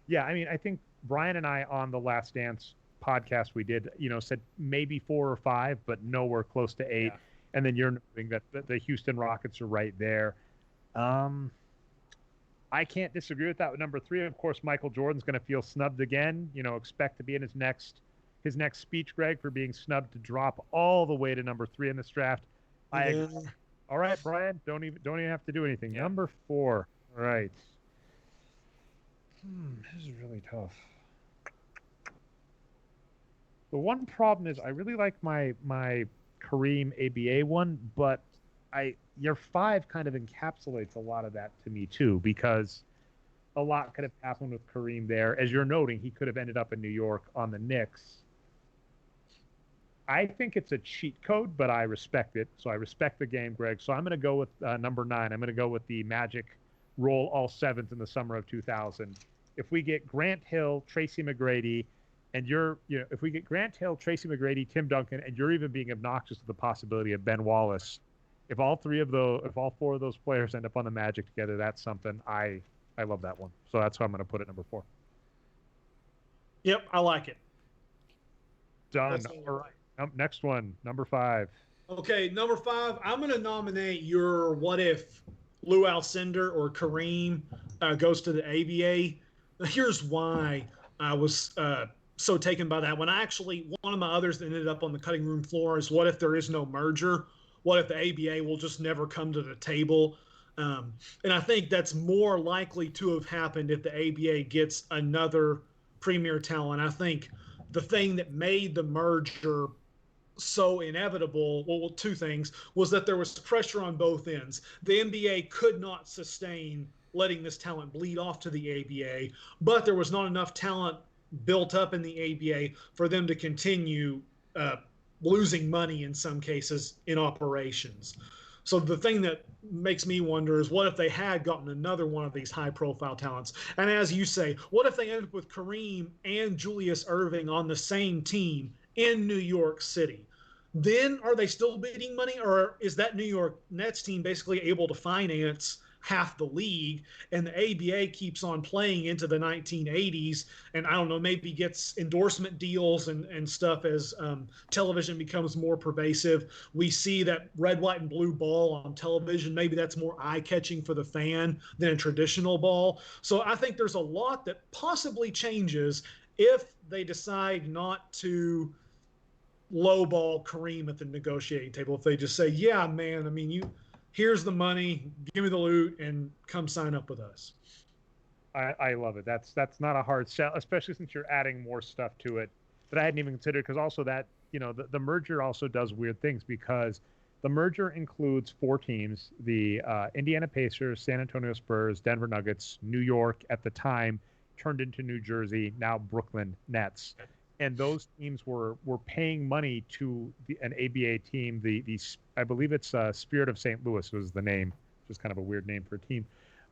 Yeah, I think Brian and I on the Last Dance podcast we did, said maybe 4 or 5, but nowhere close to 8. Yeah. And then you're noting that the Houston Rockets are right there. I can't disagree with that with number 3. Of course, Michael Jordan's going to feel snubbed again. Expect to be in his next speech, Greg, for being snubbed to drop all the way to number 3 in this draft. Yeah. All right, Brian, don't even have to do anything. Yeah. Number 4. All right. This is really tough. The one problem is I really like my Kareem ABA one, but your 5 kind of encapsulates a lot of that to me too, because a lot could have happened with Kareem there. As you're noting, he could have ended up in New York on the Knicks. I think it's a cheat code, but I respect it. So I respect the game, Greg. So I'm going to go with number 9. I'm going to go with the Magic roll all 7s in the summer of 2000. If we get Grant Hill, Tracy McGrady, and if we get Grant Hill, Tracy McGrady, Tim Duncan, and you're even being obnoxious to the possibility of Ben Wallace, if all 4 of those players end up on the Magic together, that's something. I love that one. So that's why I'm going to put it number 4. Yep, I like it. Done. All right. Next one, number 5. Okay, number 5. I'm going to nominate your what if Lou Alcindor or Kareem goes to the ABA. Here's why I was so taken by that. One of my others that ended up on the cutting room floor is what if there is no merger? What if the ABA will just never come to the table? And I think that's more likely to have happened if the ABA gets another premier talent. I think the thing that made the merger so inevitable, well, two things, was that there was pressure on both ends. The NBA could not sustain letting this talent bleed off to the ABA, but there was not enough talent built up in the ABA for them to continue losing money in some cases in operations. So the thing that makes me wonder is, what if they had gotten another one of these high-profile talents? And as you say, what if they ended up with Kareem and Julius Erving on the same team in New York City? Then are they still bidding money, or is that New York Nets team basically able to finance half the league, and the ABA keeps on playing into the 1980s, and I don't know, maybe gets endorsement deals and stuff as television becomes more pervasive. We see that red, white, and blue ball on television. Maybe that's more eye-catching for the fan than a traditional ball. So I think there's a lot that possibly changes if they decide not to lowball Kareem at the negotiating table. If they just say, yeah, man, I mean, here's the money, give me the loot, and come sign up with us. I love it. That's not a hard sell, especially since you're adding more stuff to it that I hadn't even considered. Because also that, the merger also does weird things, because the merger includes 4 teams: the Indiana Pacers, San Antonio Spurs, Denver Nuggets, New York at the time turned into New Jersey, now Brooklyn Nets. And those teams were paying money to an ABA team. I believe it's Spirit of St. Louis was the name, which is kind of a weird name for a team.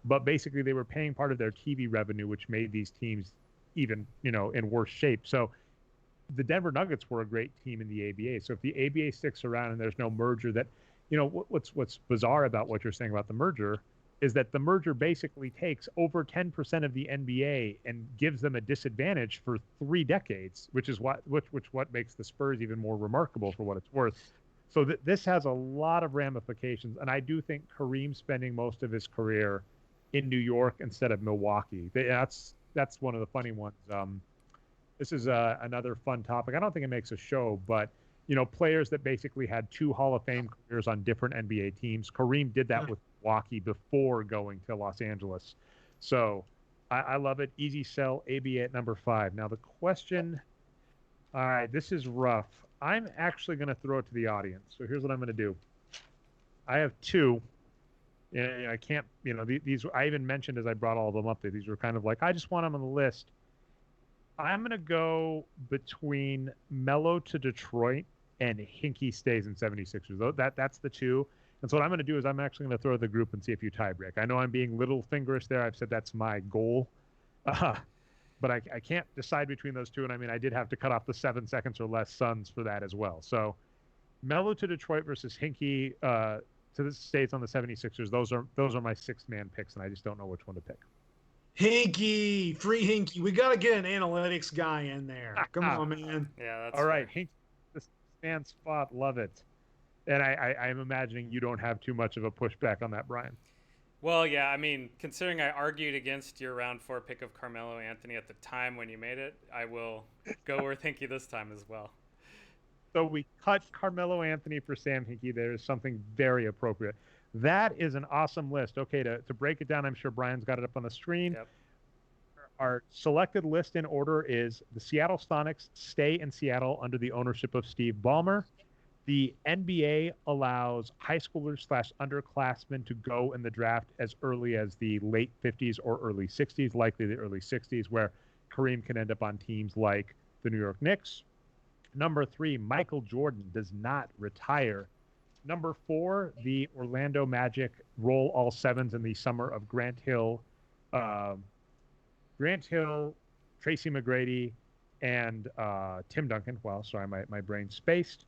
But basically, they were paying part of their TV revenue, which made these teams even, in worse shape. So the Denver Nuggets were a great team in the ABA. So if the ABA sticks around and there's no merger, that, what's bizarre about what you're saying about the merger is that the merger basically takes over 10% of the NBA and gives them a disadvantage for 3 decades, which what makes the Spurs even more remarkable for what it's worth. So this has a lot of ramifications, and I do think Kareem spending most of his career in New York instead of Milwaukee, that's one of the funny ones. This is another fun topic. I don't think it makes a show, but players that basically had 2 Hall of Fame careers on different NBA teams. Kareem did that with Milwaukee before going to Los Angeles. So I love it. Easy sell, ABA at number 5. Now the question, all right, this is rough. I'm actually going to throw it to the audience. So here's what I'm going to do. I have 2. I can't, these I even mentioned as I brought all of them up there. These were kind of like, I just want them on the list. I'm going to go between Melo to Detroit and Hinkie stays in 76ers. That's the 2. And so what I'm going to do is I'm actually going to throw the group and see if you tie break. I know I'm being little fingerish there. I've said that's my goal. But I can't decide between those 2. And I mean, I did have to cut off the 7 seconds or less Suns for that as well. So Melo to Detroit versus Hinkie to the States on the 76ers. Those are my 6-man picks, and I just don't know which one to pick. Hinkie, free Hinkie. We got to get an analytics guy in there. Come on, man. Yeah, that's all right. Hinkie, the stand spot. Love it. And I'm imagining you don't have too much of a pushback on that, Brian. Well, yeah, I mean, considering I argued against your round 4 pick of Carmelo Anthony at the time when you made it, I will go with Hinkie this time as well. So we cut Carmelo Anthony for Sam Hinkie. There is something very appropriate. That is an awesome list. Okay, to break it down, I'm sure Brian's got it up on the screen. Yep. Our selected list in order is the Seattle Sonics stay in Seattle under the ownership of Steve Ballmer. The NBA allows high schoolers / underclassmen to go in the draft as early as the late 50s or early 60s, likely the early 60s, where Kareem can end up on teams like the New York Knicks. Number 3, Michael Jordan does not retire. Number 4, the Orlando Magic roll all 7s in the summer of Grant Hill, Tracy McGrady, and Tim Duncan. Wow, sorry, my brain's spaced.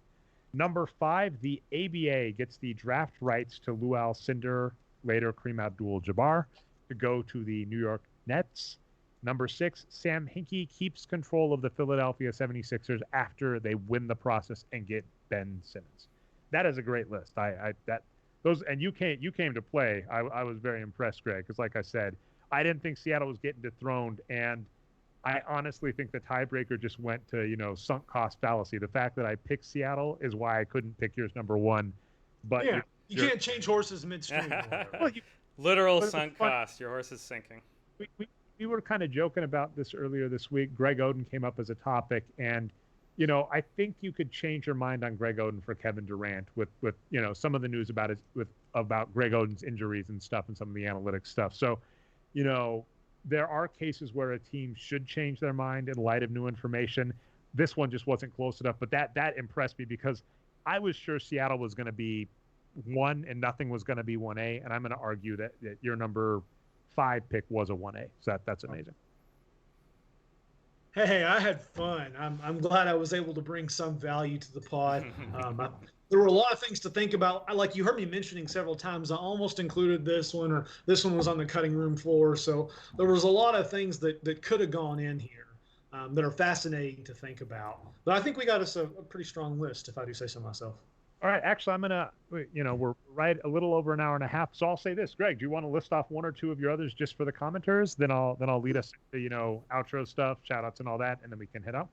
Number 5, the ABA gets the draft rights to Lou Alcindor, later Kareem Abdul-Jabbar, to go to the New York Nets. Number 6, Sam Hinkie keeps control of the Philadelphia 76ers after they win the process and get Ben Simmons. That is a great list. And you came to play. I was very impressed, Greg, because like I said, I didn't think Seattle was getting dethroned, and I honestly think the tiebreaker just went to, sunk cost fallacy. The fact that I picked Seattle is why I couldn't pick yours number 1. But yeah, you can't change horses midstream. Literal sunk cost. Your horse is sinking. We were kind of joking about this earlier this week. Greg Oden came up as a topic, and I think you could change your mind on Greg Oden for Kevin Durant with some of the news about Greg Oden's injuries and stuff and some of the analytics stuff. So, there are cases where a team should change their mind in light of new information. This one just wasn't close enough, but that impressed me because I was sure Seattle was going to be 1 and nothing was going to be 1A, and I'm going to argue that your number 5 pick was a 1A. So that's amazing. Hey, I had fun. I'm glad I was able to bring some value to the pod. There were a lot of things to think about. Like you heard me mentioning several times, I almost included this one, or this one was on the cutting room floor. So there was a lot of things that could have gone in here that are fascinating to think about. But I think we got us a pretty strong list, if I do say so myself. All right, actually, we're right a little over an hour and a half. So I'll say this, Greg, do you want to list off 1 or 2 of your others just for the commenters? Then I'll lead us to, outro stuff, shout outs and all that, and then we can head out.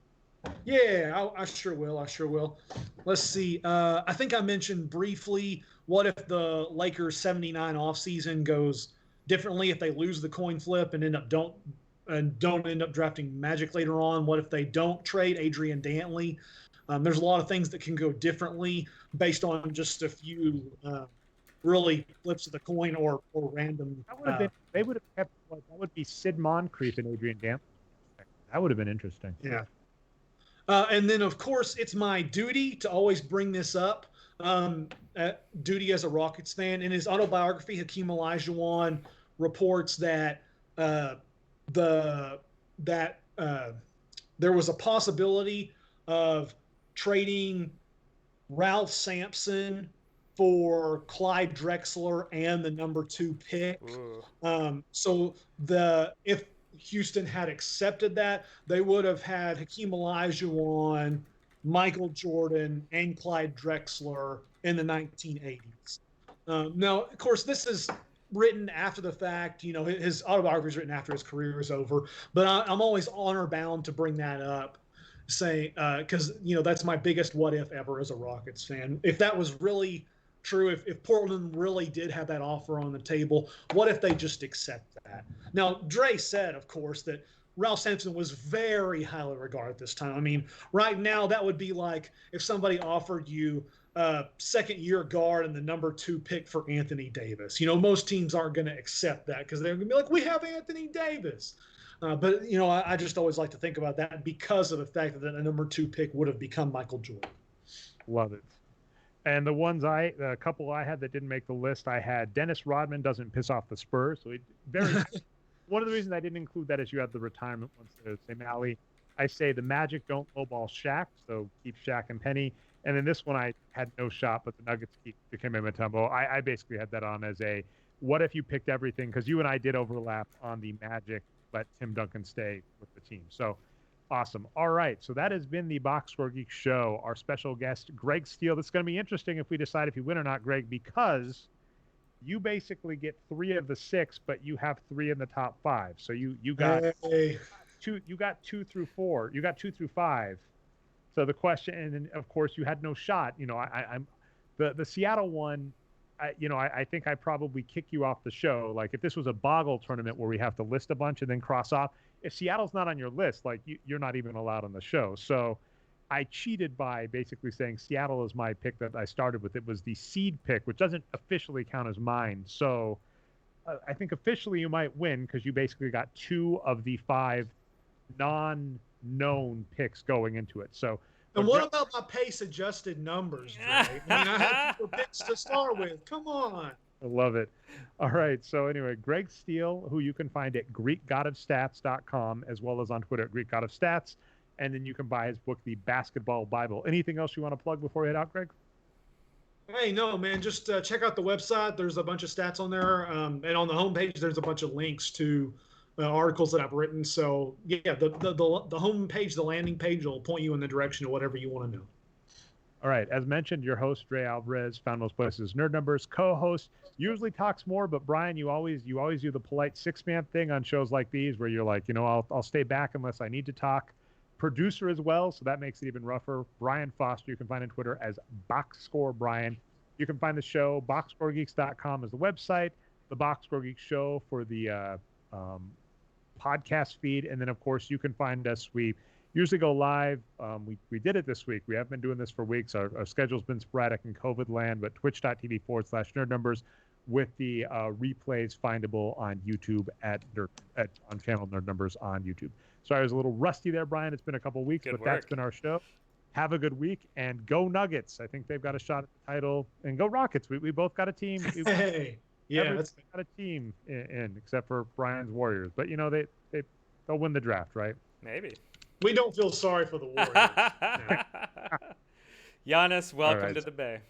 Yeah, I sure will. Let's see. I think I mentioned briefly, what if the Lakers 79 offseason goes differently if they lose the coin flip and don't end up drafting Magic later on? What if they don't trade Adrian Dantley? There's a lot of things that can go differently based on just a few really flips of the coin or random. They would have kept that would be Sid Moncrief and Adrian Dantley. That would have been interesting. Yeah. And then, of course, it's my duty to always bring this up. Duty as a Rockets fan. In his autobiography, Hakeem Olajuwon reports that there was a possibility of trading Ralph Sampson for Clyde Drexler and the number 2 pick. So if Houston had accepted that, they would have had Hakeem Olajuwon, Michael Jordan, and Clyde Drexler in the 1980s. Now, of course, this is written after the fact. His autobiography is written after his career is over. But I'm always honor bound to bring that up, because that's my biggest what if ever as a Rockets fan. If that was really true, if Portland really did have that offer on the table, what if they just accept that? Now, Dre said, of course, that Ralph Sampson was very highly regarded at this time. I mean, right now that would be like if somebody offered you a second-year guard and the number 2 pick for Anthony Davis. Most teams aren't going to accept that because they're going to be like, we have Anthony Davis. But I just always like to think about that because of the fact that the number 2 pick would have become Michael Jordan. Love it. And the couple I had that didn't make the list, I had Dennis Rodman doesn't piss off the Spurs. So one of the reasons I didn't include that is you have the retirement ones. So say Mally. I say the Magic don't lowball Shaq, so keep Shaq and Penny. And then this one I had no shot, but the Nuggets keep Dikembe Mutombo. I basically had that on as a what if you picked everything, because you and I did overlap on the Magic, let Tim Duncan stay with the team. So awesome. All right. So that has been the Box Score Geek Show. Our special guest, Greg Steele. This is going to be interesting if we decide if you win or not, Greg, because you basically get 3 of the 6, but you have 3 in the top 5. So you got two. You got 2 through 4. You got 2 through 5. So the question, and then of course you had no shot. I'm the Seattle one. I think I probably kick you off the show. Like if this was a Boggle tournament where we have to list a bunch and then cross off, if Seattle's not on your list, like you're not even allowed on the show. So I cheated by basically saying Seattle is my pick that I started with. It was the seed pick, which doesn't officially count as mine. So I think officially you might win because you basically got 2 of the 5 non-known picks going into it. So. And what about my pace-adjusted numbers, Dre? I mean, I had 4 picks to start with. Come on. I love it. All right. So anyway, Greg Steele, who you can find at GreekGodOfStats.com, as well as on Twitter at GreekGodOfStats. And then you can buy his book, The Basketball Bible. Anything else you want to plug before we head out, Greg? Hey, no, man. Just check out the website. There's a bunch of stats on there. And on the homepage, there's a bunch of links to articles that I've written. So, yeah, the homepage, the landing page will point you in the direction of whatever you want to know. All right. As mentioned, your host, Dre Alvarez, found most places Nerd Numbers, co-host, usually talks more, but Brian, you always do the polite 6-man thing on shows like these where you're like, I'll stay back unless I need to talk. Producer as well, so that makes it even rougher. Brian Foster, you can find on Twitter as BoxScoreBrian. You can find the show, BoxScoreGeeks.com is the website, the Box Score Geek Show for the podcast feed, and then, of course, you can find us. We usually go live. We did it this week. We haven't been doing this for weeks. Our schedule's been sporadic in COVID land, but twitch.tv/nerd numbers with the replays findable on YouTube on channel Nerd Numbers on YouTube. Sorry, I was a little rusty there, Brian. It's been a couple weeks, but that's been our show. Have a good week, and go Nuggets. I think they've got a shot at the title. And go Rockets. We both got a team. Hey, yeah, that's got a team in except for Brian's Warriors. But, they'll win the draft, right? Maybe. We don't feel sorry for the Warriors. Giannis, welcome to the Bay.